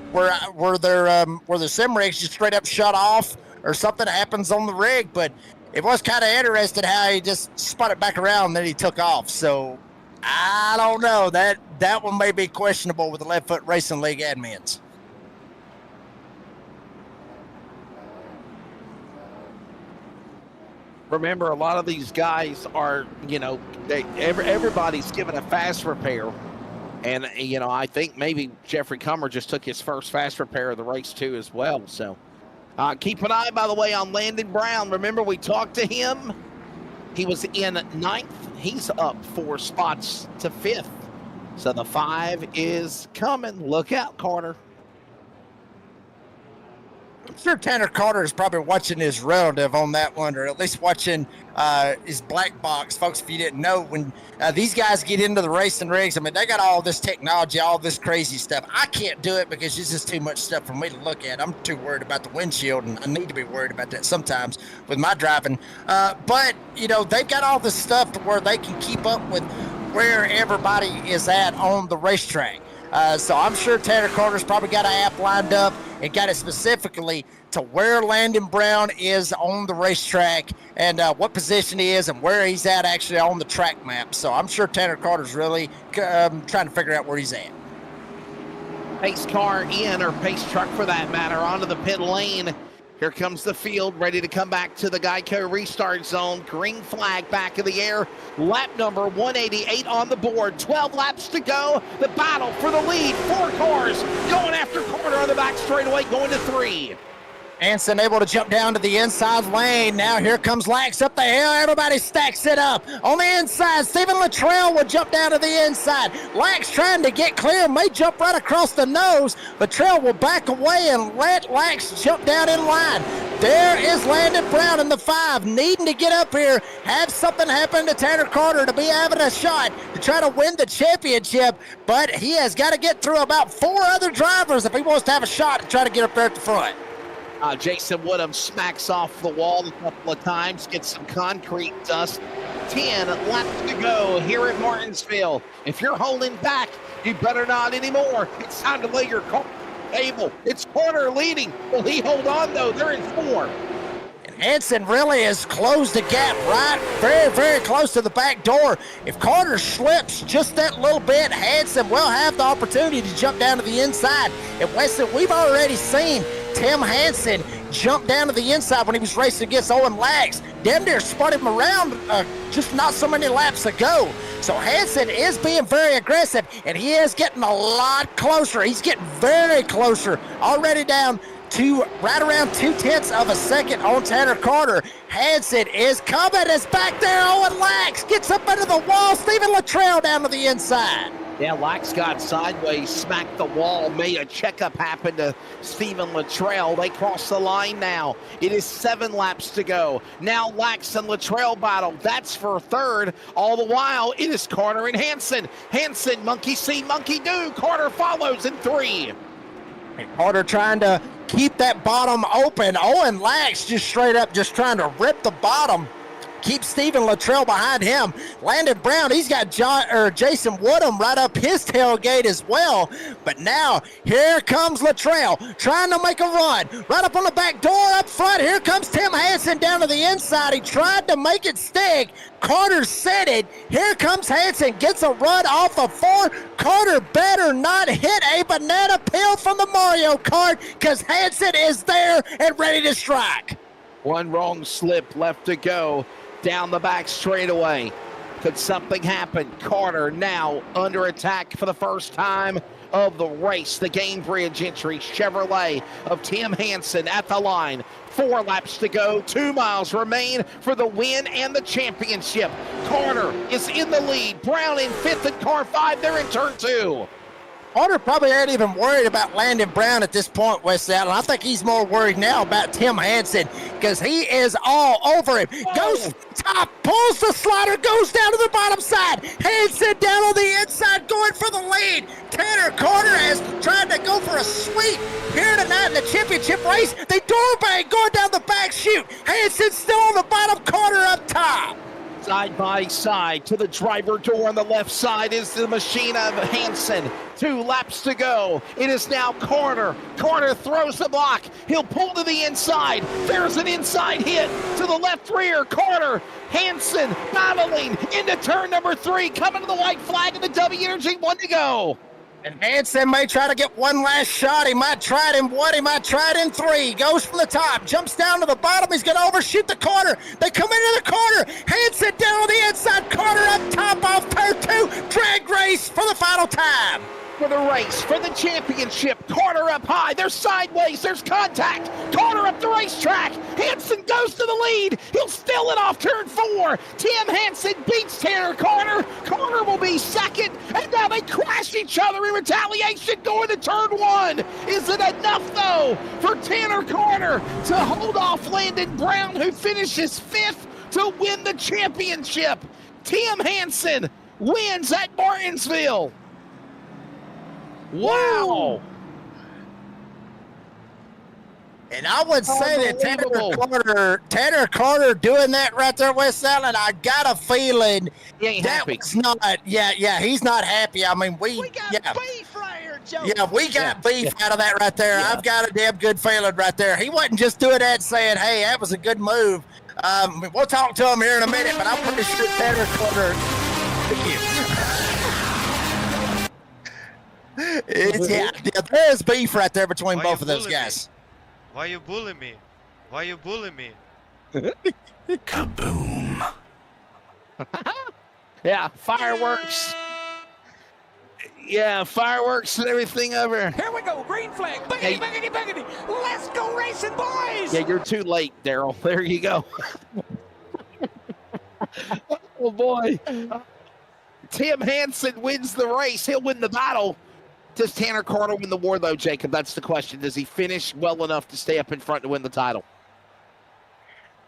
sim rigs just straight up shut off or something happens on the rig. But it was kind of interesting how he just spun it back around and then he took off. So I don't know. That one may be questionable with the Left Foot Racing League admins. Remember, a lot of these guys are, everybody's given a fast repair. And, I think maybe Jeffrey Comer just took his first fast repair of the race, too, as well. So keep an eye, by the way, on Landon Brown. Remember, we talked to him. He was in 9th. He's up 4 spots to 5th. So the 5 is coming. Look out, Carter. I'm sure Tanner Carter is probably watching his relative on that one, or at least watching his black box. Folks, if you didn't know, when these guys get into the racing rigs, I mean, they got all this technology, all this crazy stuff. I can't do it because it's just too much stuff for me to look at. I'm too worried about the windshield, and I need to be worried about that sometimes with my driving. But, they've got all this stuff to where they can keep up with where everybody is at on the racetrack. So I'm sure Tanner Carter's probably got an app lined up and got it specifically to where Landon Brown is on the racetrack and what position he is and where he's at actually on the track map. So I'm sure Tanner Carter's really trying to figure out where he's at. pace car in, or pace truck for that matter, onto the pit lane. Here comes the field, ready to come back to the Geico restart zone. Green flag back in the air. Lap number 188 on the board. 12 laps to go. The battle for the lead. 4 cars going after Carter on the back straightaway, going to 3. Hansen able to jump down to the inside lane. Now here comes Lax up the hill. Everybody stacks it up. On the inside, Stephen Luttrell will jump down to the inside. Lax trying to get clear, may jump right across the nose. Luttrell will back away and let Lax jump down in line. There is Landon Brown in the 5, needing to get up here, have something happen to Tanner Carter to be having a shot to try to win the championship, but he has got to get through about 4 other drivers if he wants to have a shot to try to get up there at the front. Jason Woodham smacks off the wall a couple of times, gets some concrete dust. 10 laps to go here at Martinsville. If you're holding back, you better not anymore. It's time to lay your car on the table. It's Carter leading. Will he hold on, though? They're in 4. Hansen really has closed the gap right very, very close to the back door. If Carter slips just that little bit, Hansen will have the opportunity to jump down to the inside. And Wesley, we've already seen Tim Hansen jump down to the inside when he was racing against Owen Lags. Damn near spun him around just not so many laps ago. So Hansen is being very aggressive, and he is getting a lot closer. He's getting very closer, already down to right around 0.2 of a second on Tanner Carter. Hansen is coming, is back there. Owen Lax gets up under the wall. Stephen Luttrell down to the inside. Yeah, Lax got sideways, smacked the wall, made a checkup happen to Stephen Luttrell. They cross the line now. It is 7 laps to go. Now Lax and Luttrell battle. That's for 3rd. All the while, it is Carter and Hansen. Hansen, monkey see, monkey do. Carter follows in 3. And Carter trying to keep that bottom open. Owen Lax just straight up just trying to rip the bottom. Keep Stephen Luttrell behind him. Landon Brown, he's got Jason Woodham right up his tailgate as well. But now, here comes Luttrell trying to make a run. Right up on the back door up front. Here comes Tim Hansen down to the inside. He tried to make it stick. Carter set it. Here comes Hansen. Gets a run off of 4. Carter better not hit a banana peel from the Mario Kart, because Hansen is there and ready to strike. One wrong slip left to go. Down the back straightaway. Could something happen? Carter now under attack for the first time of the race. The Gainbridge entry Chevrolet of Tim Hansen at the line. 4 laps to go. 2 miles remain for the win and the championship. Carter is in the lead. Brown in 5th in car 5. They're in turn 2. Carter probably ain't even worried about Landon Brown at this point, West Allen. I think he's more worried now about Tim Hansen, because he is all over him. Goes top, pulls the slider, goes down to the bottom side. Hansen down on the inside, going for the lead. Tanner Carter has tried to go for a sweep here tonight in the championship race. The door bang going down the back chute. Hansen still on the bottom, Carter up top. Side by side to the driver door on the left side is the machine of Hansen. 2 laps to go. It is now Carter. Carter throws the block. He'll pull to the inside. There's an inside hit to the left rear. Carter, Hansen battling into turn number 3. Coming to the white flag and the W Energy. 1 to go. And Hansen may try to get one last shot. He might try it in 1. He might try it in 3. Goes from the top. Jumps down to the bottom. He's going to overshoot the corner. They come into the corner. Hansen down on the inside. Carter up top off turn 2. Drag race for the final time. For the race, for the championship. Carter up high. They're sideways. There's contact. Carter up the racetrack. Hansen goes to the lead. He'll steal it off turn 4. Tim Hansen beats Tanner Carter. Carter will be 2nd. And now they crash each other in retaliation going to turn 1. Is it enough, though, for Tanner Carter to hold off Landon Brown, who finishes 5th, to win the championship? Tim Hansen wins at Martinsville. Wow. And I would say that Tanner Carter doing that right there, West Allen, I got a feeling he ain't happy. Was not, he's not happy. I mean, we got beef right here, Joe. Yeah, we got beef out of that right there. Yeah. I've got a damn good feeling right there. He wasn't just doing that saying, hey, that was a good move. We'll talk to him here in a minute, but I'm pretty sure Tanner Carter. Yeah, there's beef right there between Why both you of those bully me? guys. Why you bully me? Why you bully me? Kaboom. Yeah, fireworks. Yeah, fireworks and everything over. Here we go. Green flag. Biggity, biggity, biggity. Let's go racing, boys. Yeah, you're too late, Daryl. There you go. Oh, boy. Tim Hansen wins the race. He'll win the battle. Does Tanner Carter win the war, though, Jacob? That's the question. Does he finish well enough to stay up in front to win the title?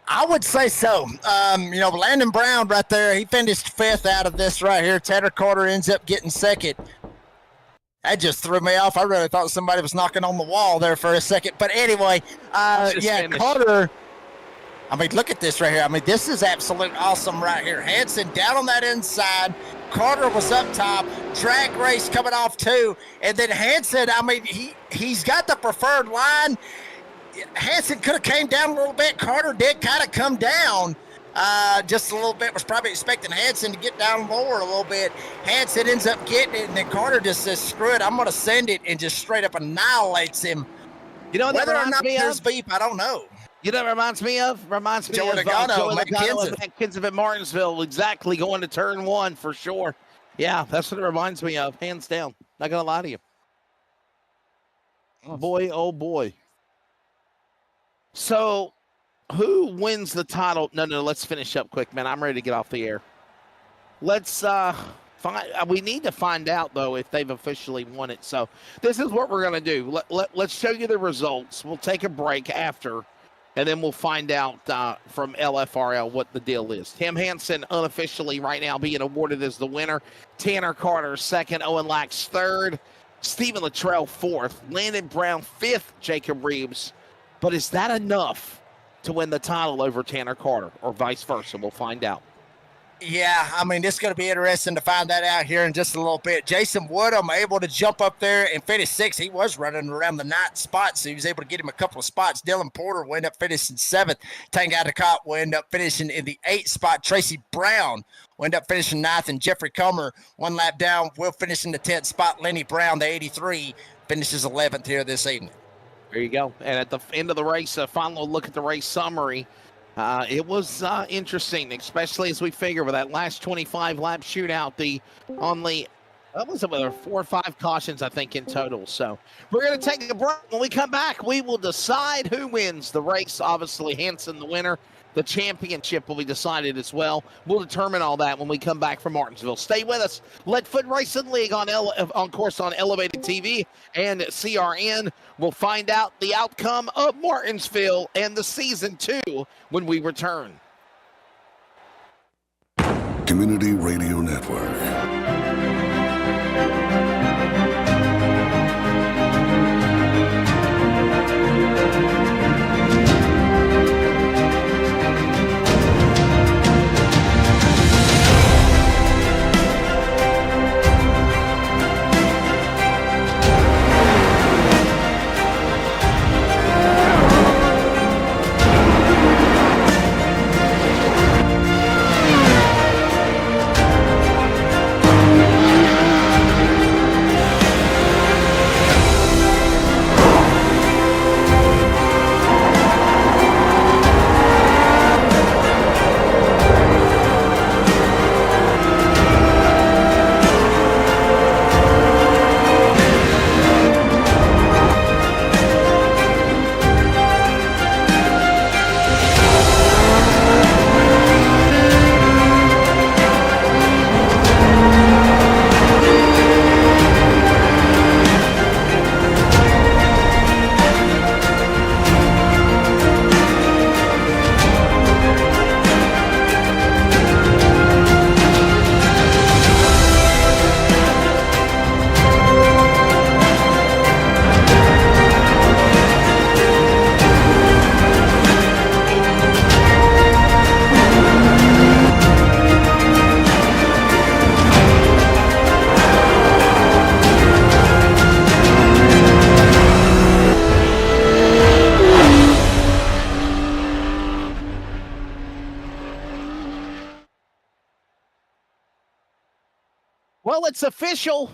I would say so. Landon Brown right there, he finished fifth out of this right here. Tanner Carter ends up getting second. That just threw me off. I really thought somebody was knocking on the wall there for a second. But anyway, Carter, look at this right here. This is absolute awesome right here. Hansen down on that inside. Carter was up top. Drag race coming off too. And then Hansen, he's got the preferred line. Hansen could have came down a little bit. Carter did kind of come down just a little bit. Was probably expecting Hansen to get down lower a little bit. Hansen ends up getting it, and then Carter just says, screw it, I'm going to send it, and just straight up annihilates him. You know what Whether or not there's beef, I don't know. You know what it reminds me of? Reminds me Joey of Logano, Joey Matt Logano and Kenseth. Matt Kenseth at Martinsville. Exactly, going to turn one for sure. Yeah, that's what it reminds me of, hands down. Not going to lie to you. Boy, oh boy. So, who wins the title? No, let's finish up quick, man. I'm ready to get off the air. Let's we need to find out, though, if they've officially won it. So, this is what we're going to do. Let's show you the results. We'll take a break after, and then we'll find out from LFRL what the deal is. Tim Hansen unofficially right now being awarded as the winner. Tanner Carter second. Owen Lax third. Stephen Luttrell fourth. Landon Brown fifth. Jacob Reeves. But is that enough to win the title over Tanner Carter, or vice versa? We'll find out. Yeah, this is going to be interesting to find that out here in just a little bit. Jason Woodham able to jump up there and finish sixth. He was running around the ninth spot, so he was able to get him a couple of spots. Dylan Porter will end up finishing seventh. Tanguy DeCott will end up finishing in the eighth spot. Tracy Brown will end up finishing ninth, and Jeffrey Comer, one lap down, will finish in the 10th spot. Lenny Brown, the 83, finishes 11th here this evening. There you go. And at the end of the race, a final look at the race summary. It was interesting, especially as we figure with that last 25-lap shootout, the only, what was it, 4 or 5 cautions, I think, in total. So we're going to take a break. When we come back, we will decide who wins the race. Obviously, Hansen the winner. The championship will be decided as well. We'll determine all that when we come back from Martinsville. Stay with us. Leadfoot Racing League on course on Elevated TV and CRN. We'll find out the outcome of Martinsville and the season 2 when we return. Community Radio Network. Well, it's official.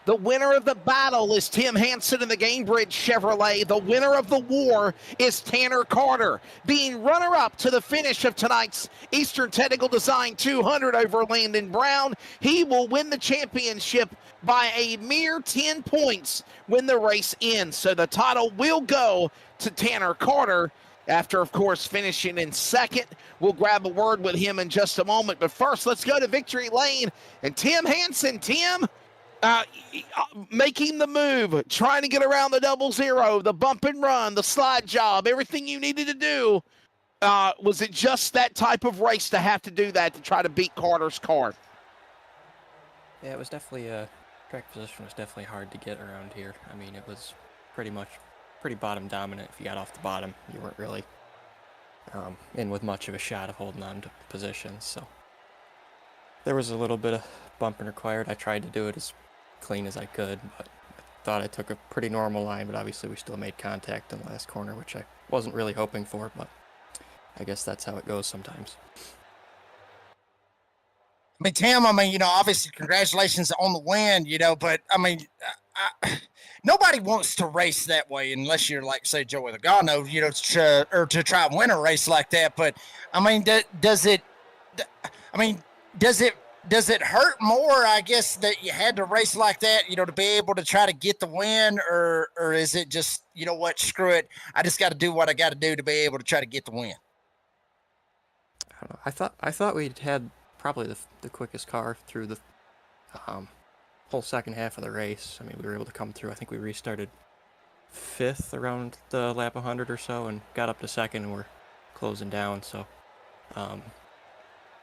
The winner of the battle is Tim Hansen in the Gamebridge Chevrolet. The winner of the war is Tanner Carter, being runner-up to the finish of tonight's Eastern Technical Design 200 over Landon Brown. He will win the championship by a mere 10 points when the race ends. So the title will go to Tanner Carter after, of course, finishing in second. We'll grab a word with him in just a moment. But first, let's go to Victory Lane and Tim Hansen. Tim, making the move, trying to get around the 00, the bump and run, the slide job, everything you needed to do. Was it just that type of race to have to do that to try to beat Carter's car? Yeah, it was definitely track position was definitely hard to get around here. I mean, it was pretty bottom dominant. If you got off the bottom, you weren't really in with much of a shot of holding on to positions. So there was a little bit of bumping required. I tried to do it as clean as I could, but I thought I took a pretty normal line, but obviously we still made contact in the last corner, which I wasn't really hoping for, but I guess that's how it goes sometimes. I mean, Tim, obviously congratulations on the win, but nobody wants to race that way unless you're like, say, Joey Logano, to try and win a race like that. But does it hurt more, I guess, that you had to race like that, to be able to try to get the win, or is it just, you know what, screw it, I just got to do what I got to do to be able to try to get the win? I don't know. I thought we'd had probably the quickest car through the whole second half of the race. I mean, we were able to come through. I think we restarted 5th around the lap 100 or so and got up to 2nd, and we're closing down. So,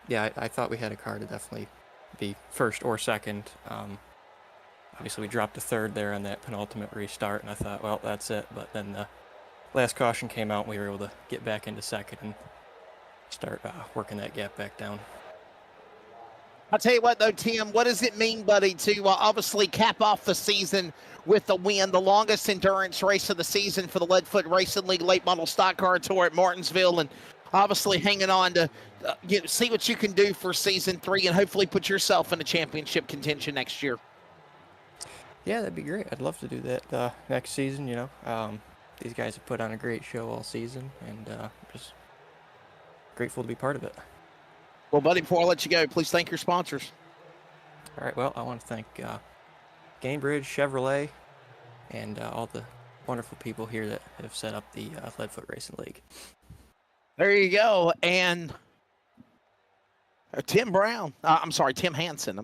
yeah, I thought we had a car to definitely be 1st or 2nd. Obviously, we dropped to 3rd there on that penultimate restart, and I thought, well, that's it. But then the last caution came out, and we were able to get back into 2nd and start working that gap back down. I'll tell you what, though, Tim, what does it mean, buddy, to obviously cap off the season with the win, the longest endurance race of the season for the Leadfoot Racing League Late Model Stock Car Tour at Martinsville, and obviously hanging on to see what you can do for Season 3 and hopefully put yourself in a championship contention next year? Yeah, that'd be great. I'd love to do that next season, These guys have put on a great show all season, and just grateful to be part of it. Well, buddy, before I let you go, please thank your sponsors. All right, well, I want to thank Gamebridge, Chevrolet, and all the wonderful people here that have set up the Leadfoot Racing League. There you go. And Tim Hansen. Tim Hansen.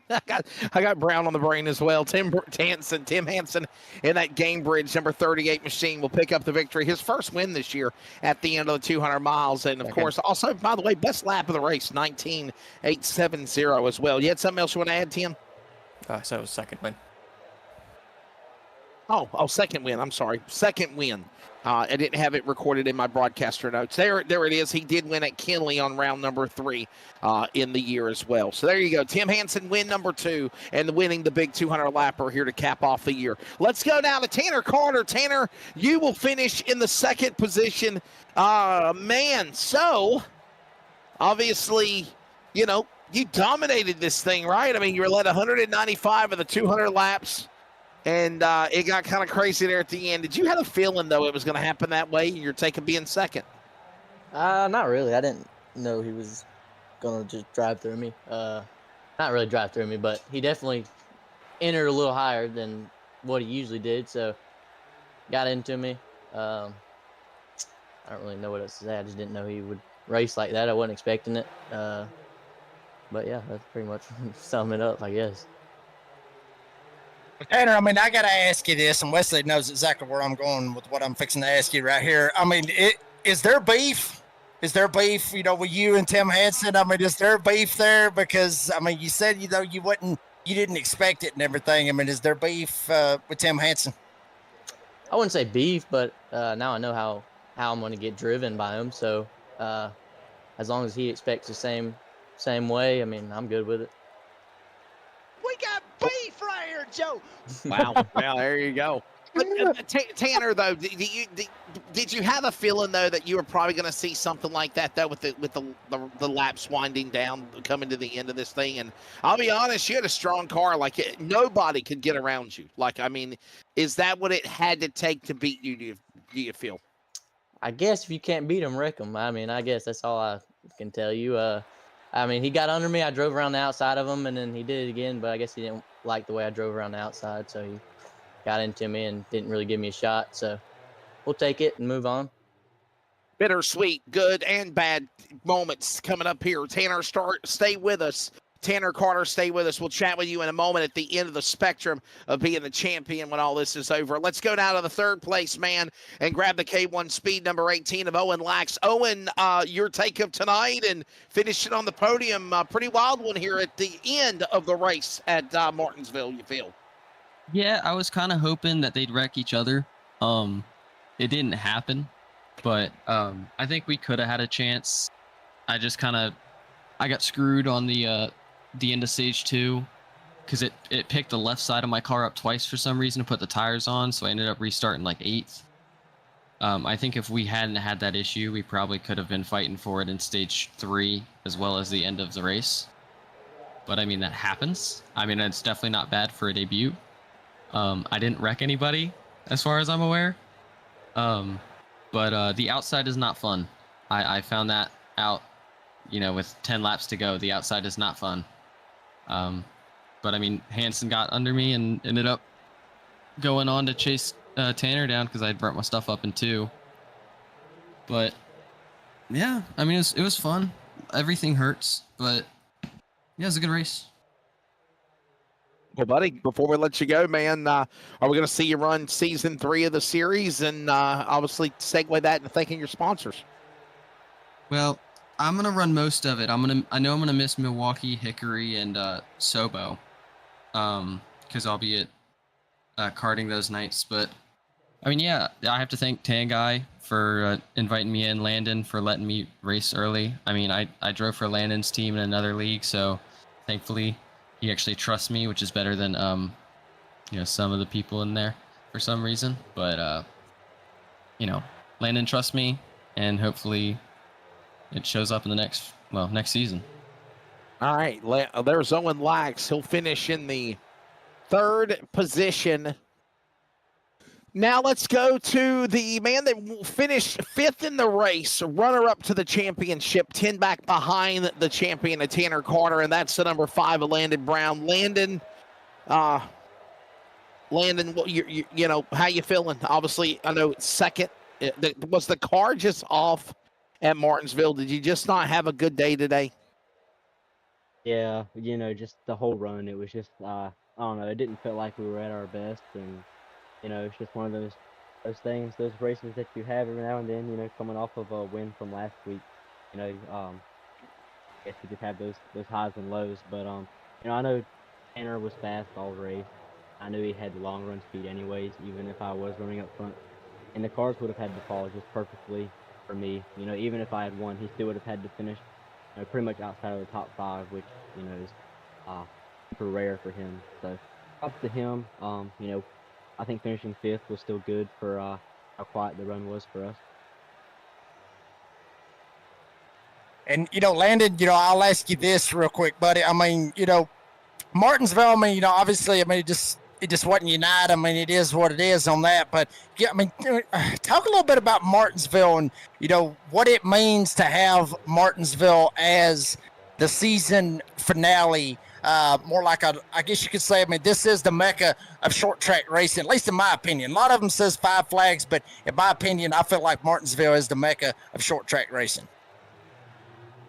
I got Brown on the brain as well. Tim Hansen in that Gamebridge number 38 machine will pick up the victory. His first win this year at the end of the 200 miles. And, of course, also, by the way, best lap of the race, 19.870 as well. You had something else you want to add, Tim? I said it was 2nd win. Oh, second win. I'm sorry. Second win. I didn't have it recorded in my broadcaster notes. There it is. He did win at Kinley on round number 3 in the year as well. So there you go. Tim Hansen win number 2 and winning the big 200 lapper here to cap off the year. Let's go now to Tanner Carter. Tanner, you will finish in the 2nd position. So obviously, you dominated this thing, right? I mean, you were led 195 of the 200 laps. And it got kind of crazy there at the end. Did you have a feeling, though, it was going to happen that way? You're taking being 2nd? Not really. I didn't know he was going to just drive through me. Not really drive through me, but he definitely entered a little higher than what he usually did. So got into me. I don't really know what else to say. I just didn't know he would race like that. I wasn't expecting it. But, yeah, that's pretty much sum it up, I guess. Tanner, I got to ask you this, and Wesley knows exactly where I'm going with what I'm fixing to ask you right here. Is there beef? Is there beef, with you and Tim Hansen? Is there beef there? Because, you said, you didn't expect it and everything. Is there beef with Tim Hansen? I wouldn't say beef, but now I know how I'm going to get driven by him. So as long as he expects the same way, I'm good with it. We got beef right here, Joe. Wow. Well, there you go. Tanner, though, did you have a feeling though that you were probably going to see something like that though with the laps winding down, coming to the end of this thing? And I'll be honest, you had a strong car. Like nobody could get around you. Like I mean, is that what it had to take to beat you? Do you feel? I guess if you can't beat him, wreck him. I mean, I guess that's all I can tell you. I mean, he got under me. I drove around the outside of him, and then he did it again. But I guess he didn't like the way I drove around the outside, so he got into me and didn't really give me a shot. So we'll take it and move on. Bittersweet, good and bad moments coming up here. Tanner, stay with us. Tanner Carter, stay with us. We'll chat with you in a moment at the end of the spectrum of being the champion when all this is over. Let's go down to the third place, man, and grab the K1 Speed number 18 of Owen Lax. Owen, your take of tonight and finishing on the podium. Pretty wild one here at the end of the race at Martinsville, you feel? Yeah, I was kind of hoping that they'd wreck each other. It didn't happen, but I think we could have had a chance. I got screwed on the end of stage 2 because it picked the left side of my car up twice for some reason to put the tires on, so I ended up restarting like 8th. I think if we hadn't had that issue, we probably could have been fighting for it in stage 3 as well as the end of the race. But I mean, that happens. I mean, it's definitely not bad for a debut. I didn't wreck anybody as far as I'm aware. But the outside is not fun. I found that out, with 10 laps to go. The outside is not fun. But I mean, Hansen got under me and ended up going on to chase Tanner down because I had burnt my stuff up in 2. But yeah, I mean, it was fun. Everything hurts, but yeah, it was a good race. Well, buddy, before we let you go, man, are we going to see you run season 3 of the series and obviously segue that into thanking your sponsors? Well, I'm going to run most of it. I know I'm going to miss Milwaukee, Hickory, and Sobo because I'll be at karting those nights. But, I mean, yeah, I have to thank Tanguy for inviting me in, Landon for letting me race early. I mean, I drove for Landon's team in another league, so thankfully he actually trusts me, which is better than some of the people in there for some reason. But Landon trusts me, and hopefully it shows up in the next season. All right, there's Owen Lax. He'll finish in the 3rd position. Now let's go to the man that finished 5th in the race, runner-up to the championship, 10 back behind the champion of Tanner Carter, and that's the number 5 of Landon Brown. Landon, how you feeling? Obviously, I know it's 2nd. Was the car just off at Martinsville? Did you just not have a good day today? Yeah, just the whole run. It was just, I don't know. It didn't feel like we were at our best, and it's just one of those things, those races that you have every now and then. Coming off of a win from last week. I guess you just have those highs and lows. But I know Tanner was fast all race. I knew he had the long run speed anyways, even if I was running up front. And the cars would have had to fall just perfectly for me. Even if I had won, he still would have had to finish pretty much outside of the top 5, which is super rare for him. So props to him. I think finishing 5th was still good for how quiet the run was for us. And Landon, I'll ask you this real quick, buddy. I mean, Martinsville. I mean, obviously, it just wasn't United. I mean, it is what it is on that. But yeah, I mean, talk a little bit about Martinsville and what it means to have Martinsville as the season finale. More like I guess you could say, I mean, this is the mecca of short track racing, at least in my opinion. A lot of them says 5 Flags, but in my opinion, I feel like Martinsville is the mecca of short track racing.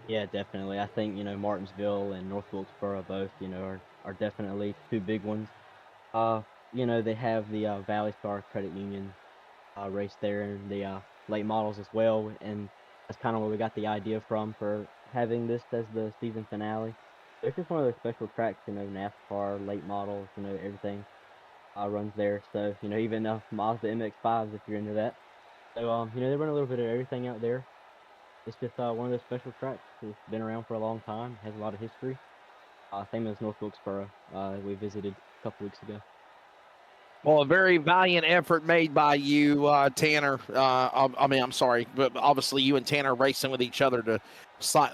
Yeah, definitely. I think, Martinsville and North Wilkesboro both, are definitely 2 big ones. They have the Valley Star Credit Union race there and the late models as well. And that's kind of where we got the idea from for having this as the season finale. It's just one of those special tracks, NASCAR, late models, everything runs there. So, even Mazda MX-5s if you're into that. So, they run a little bit of everything out there. It's just one of those special tracks. It's been around for a long time, has a lot of history. Same as North Wilkesboro, we visited a couple weeks ago. Well, a very valiant effort made by you, Tanner. I'm sorry, but obviously you and Tanner are racing with each other to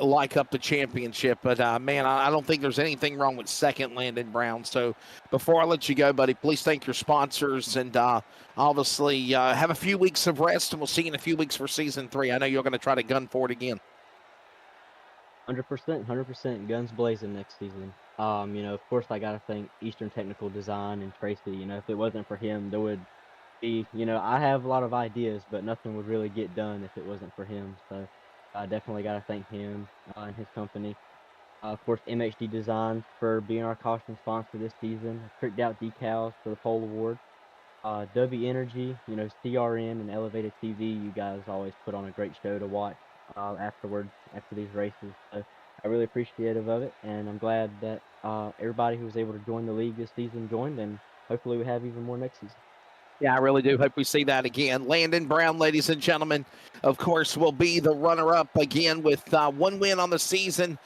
like up the championship. But, man, I don't think there's anything wrong with second, Landon Brown. So before I let you go, buddy, please thank your sponsors and obviously have a few weeks of rest, and we'll see you in a few weeks for Season 3. I know you're going to try to gun for it again. 100%, guns blazing next season. Of course, I got to thank Eastern Technical Design and Tracy. If it wasn't for him, there would be, I have a lot of ideas, but nothing would really get done if it wasn't for him. So I definitely got to thank him and his company. Of course, MHD Design for being our caution sponsor this season. Tricked Out Decals for the Pole Award. W Energy, CRN and Elevated TV, you guys always put on a great show to watch after these races. So I'm really appreciative of it, and I'm glad that everybody who was able to join the league this season joined, and hopefully we have even more next season. Yeah, I really do hope we see that again. Landon Brown, ladies and gentlemen, of course, will be the runner-up again with one win on the season,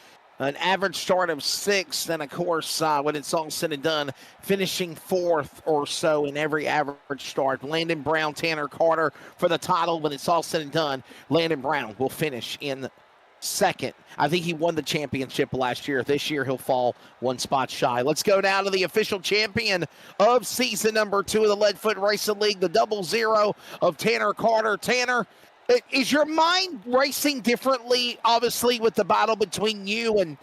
an average start of 6th, and, of course, when it's all said and done, finishing 4th or so in every average start. Landon Brown, Tanner Carter for the title. When it's all said and done, Landon Brown will finish in 2nd. I think he won the championship last year. This year, he'll fall one spot shy. Let's go now to the official champion of season number 2 of the Leadfoot Racing League, the 00 of Tanner Carter. Tanner, is your mind racing differently, obviously, with the battle between you and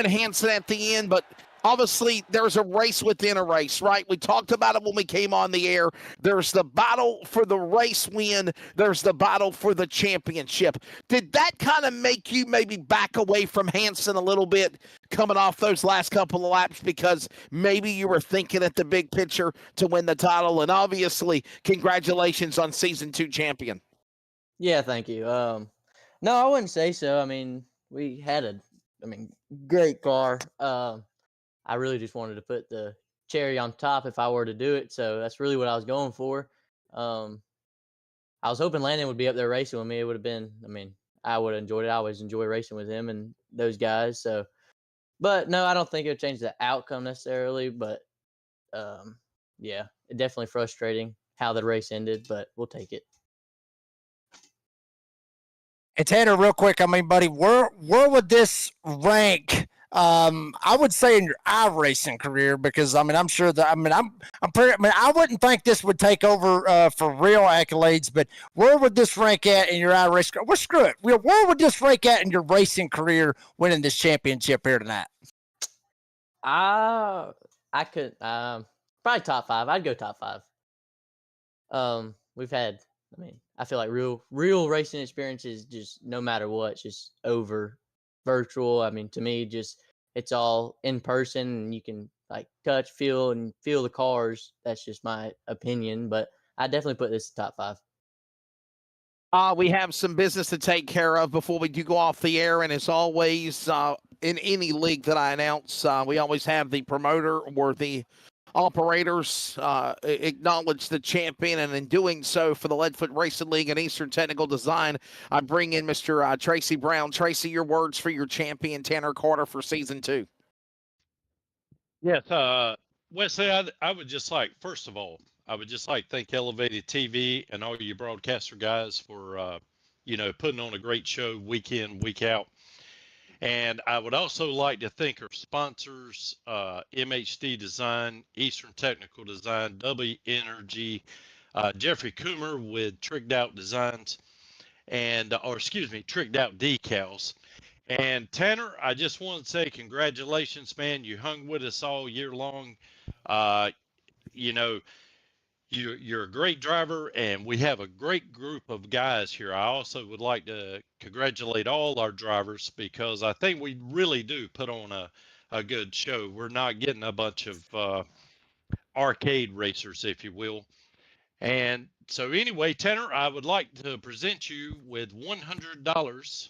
Hanson at the end? But obviously, there's a race within a race, right? We talked about it when we came on the air. There's the battle for the race win. There's the battle for the championship. Did that kind of make you maybe back away from Hanson a little bit coming off those last couple of laps because maybe you were thinking at the big picture to win the title? And obviously, congratulations on Season 2 champion. Yeah, thank you. No, I wouldn't say so. I mean, we had a great car. I really just wanted to put the cherry on top if I were to do it. So that's really what I was going for. I was hoping Landon would be up there racing with me. It would have been, I would have enjoyed it. I always enjoy racing with him and those guys. So, but no, I don't think it would change the outcome necessarily. But yeah, it definitely frustrating how the race ended, but we'll take it. And Tanner, real quick, buddy, where would this rank? I would say in your iRacing career, because I'm sure that I wouldn't think this would take over for real accolades, but where would this rank at in your iRacing? Well, screw it. Where would this rank at in your racing career, winning this championship here tonight? I could probably top 5. I'd go top 5. We've had, I feel like real racing experiences, just no matter what, just over virtual. To me, just it's all in person and you can touch, feel the cars. That's just my opinion, but I definitely put this top 5. We have some business to take care of before we do go off the air, and as always, in any league that I announce, we always have the promoter or the operators acknowledge the champion, and in doing so for the Leadfoot Racing League and Eastern Technical Design, I bring in Mr. Tracy Brown. Tracy, your words for your champion, Tanner Carter, for Season 2. Yes, Wesley, I would just first of all, I would just to thank Elevated TV and all you broadcaster guys for, putting on a great show week in, week out. And I would also like to thank our sponsors, MHD Design, Eastern Technical Design, W Energy, Jeffrey Coomer with Tricked Out Designs, Tricked Out Decals. And Tanner, I just want to say congratulations, man. You hung with us all year long. You're a great driver, and we have a great group of guys here. I also would like to congratulate all our drivers, because I think we really do put on a good show. We're not getting a bunch of arcade racers, if you will. And so anyway, Tanner, I would like to present you with $100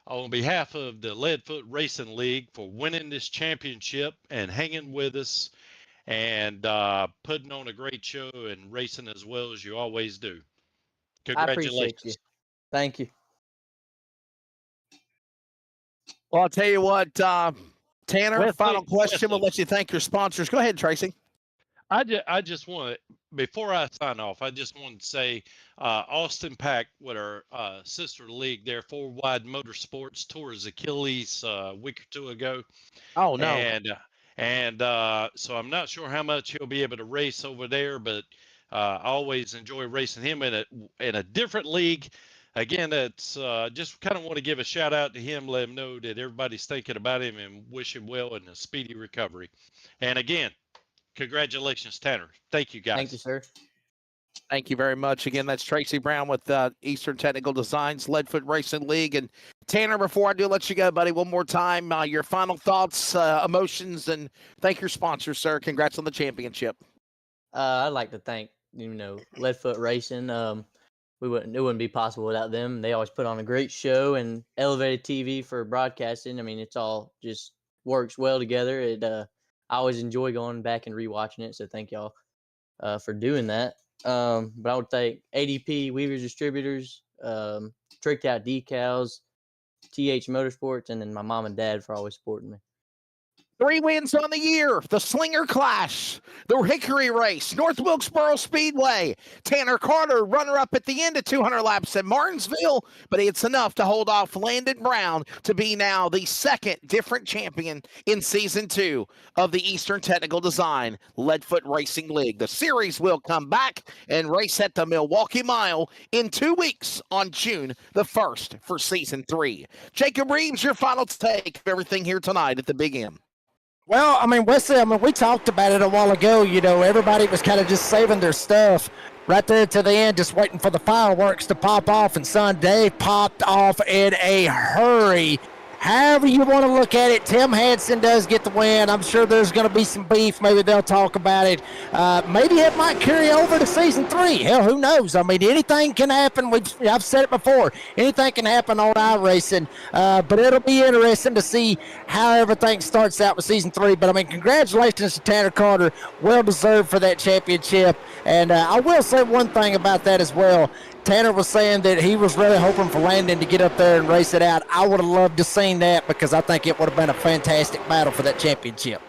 on behalf of the Leadfoot Racing League for winning this championship and hanging with us and putting on a great show and racing as well as you always do. Congratulations. I appreciate you. Thank you. Well, I'll tell you what, Tanner, final question. We'll let you thank your sponsors. Go ahead, Tracy. I just want to before I sign off, I just wanted to say Austin Pack with our sister league there, Four Wide Motorsports, tore his Achilles a week or two ago. Oh, no. And so I'm not sure how much he'll be able to race over there, but I always enjoy racing him in a different league. Again, that's just kind of want to give a shout out to him, let him know that everybody's thinking about him and wish him well in a speedy recovery. And again, congratulations, Tanner. Thank you, guys. Thank you, sir. Thank you very much. Again, that's Tracy Brown with Eastern Technical Designs, Leadfoot Racing League. And Tanner, before I do let you go, buddy, one more time, your final thoughts, emotions, and thank your sponsor, sir. Congrats on the championship. I'd like to thank, Leadfoot Racing. It wouldn't be possible without them. They always put on a great show, and Elevated TV for broadcasting. I mean, it's all just works well together. I always enjoy going back and rewatching it. So thank y'all for doing that. But I would thank ADP, Weaver's Distributors, Tricked Out Decals, TH Motorsports, and then my mom and dad for always supporting me. 3 wins on the year, the Slinger Clash, the Hickory Race, North Wilkesboro Speedway. Tanner Carter, runner-up at the end of 200 laps at Martinsville, but it's enough to hold off Landon Brown to be now the second different champion in Season 2 of the Eastern Technical Design Leadfoot Racing League. The series will come back and race at the Milwaukee Mile in 2 weeks on June the 1st for Season 3. Jacob Reeves, your final take of everything here tonight at the Big M. Well, I mean, Wesley, we talked about it a while ago. Everybody was kind of just saving their stuff right there to the end, just waiting for the fireworks to pop off. And, son, they popped off in a hurry. However you want to look at it, Tim Hansen does get the win. I'm sure there's going to be some beef. Maybe they'll talk about it. Maybe it might carry over to Season 3. Hell, who knows? I mean, anything can happen. I've said it before. Anything can happen on iRacing. But it'll be interesting to see how everything starts out with Season 3. But, I mean, congratulations to Tanner Carter. Well-deserved for that championship. And I will say one thing about that as well. Tanner was saying that he was really hoping for Landon to get up there and race it out. I would have loved to seen that because I think it would have been a fantastic battle for that championship.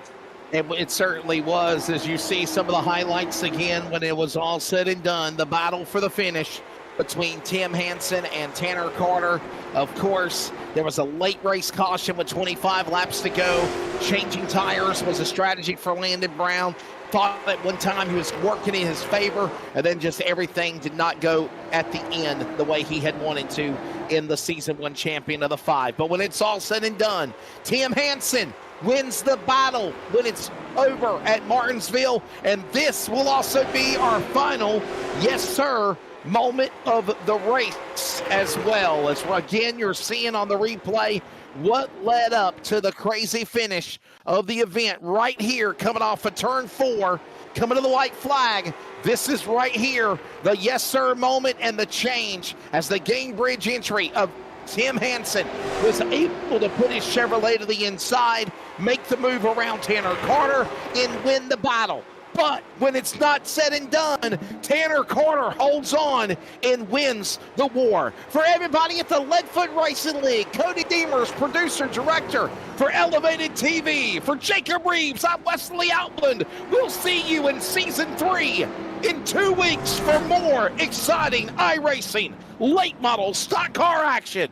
It certainly was, as you see some of the highlights again when it was all said and done, the battle for the finish between Tim Hansen and Tanner Carter. Of course, there was a late race caution with 25 laps to go. Changing tires was a strategy for Landon Brown. Thought at one time he was working in his favor, and then just everything did not go at the end the way he had wanted to in the Season 1 champion of the 5. But when it's all said and done, Tim Hansen wins the battle when it's over at Martinsville, and this will also be our final, yes sir, moment of the race as well. As again, you're seeing on the replay what led up to the crazy finish of the event right here, coming off of turn 4, coming to the white flag. This is right here, the yes sir moment and the change as the game bridge entry of Tim Hansen was able to put his Chevrolet to the inside, make the move around Tanner Carter, and win the battle. But when it's not said and done, Tanner Carter holds on and wins the war. For everybody at the Leadfoot Racing League, Cody Deemers, producer, director for Elevated TV. For Jacob Reeves, I'm Wesley Outland. We'll see you in Season 3 in 2 weeks for more exciting iRacing, late model, stock car action.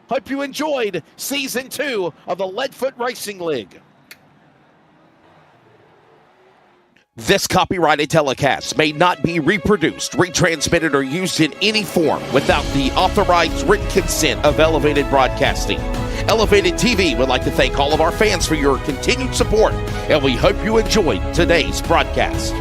Hope you enjoyed Season 2 of the Leadfoot Racing League. This copyrighted telecast may not be reproduced, retransmitted, or used in any form without the authorized written consent of Elevated Broadcasting. Elevated TV would like to thank all of our fans for your continued support, and we hope you enjoyed today's broadcast.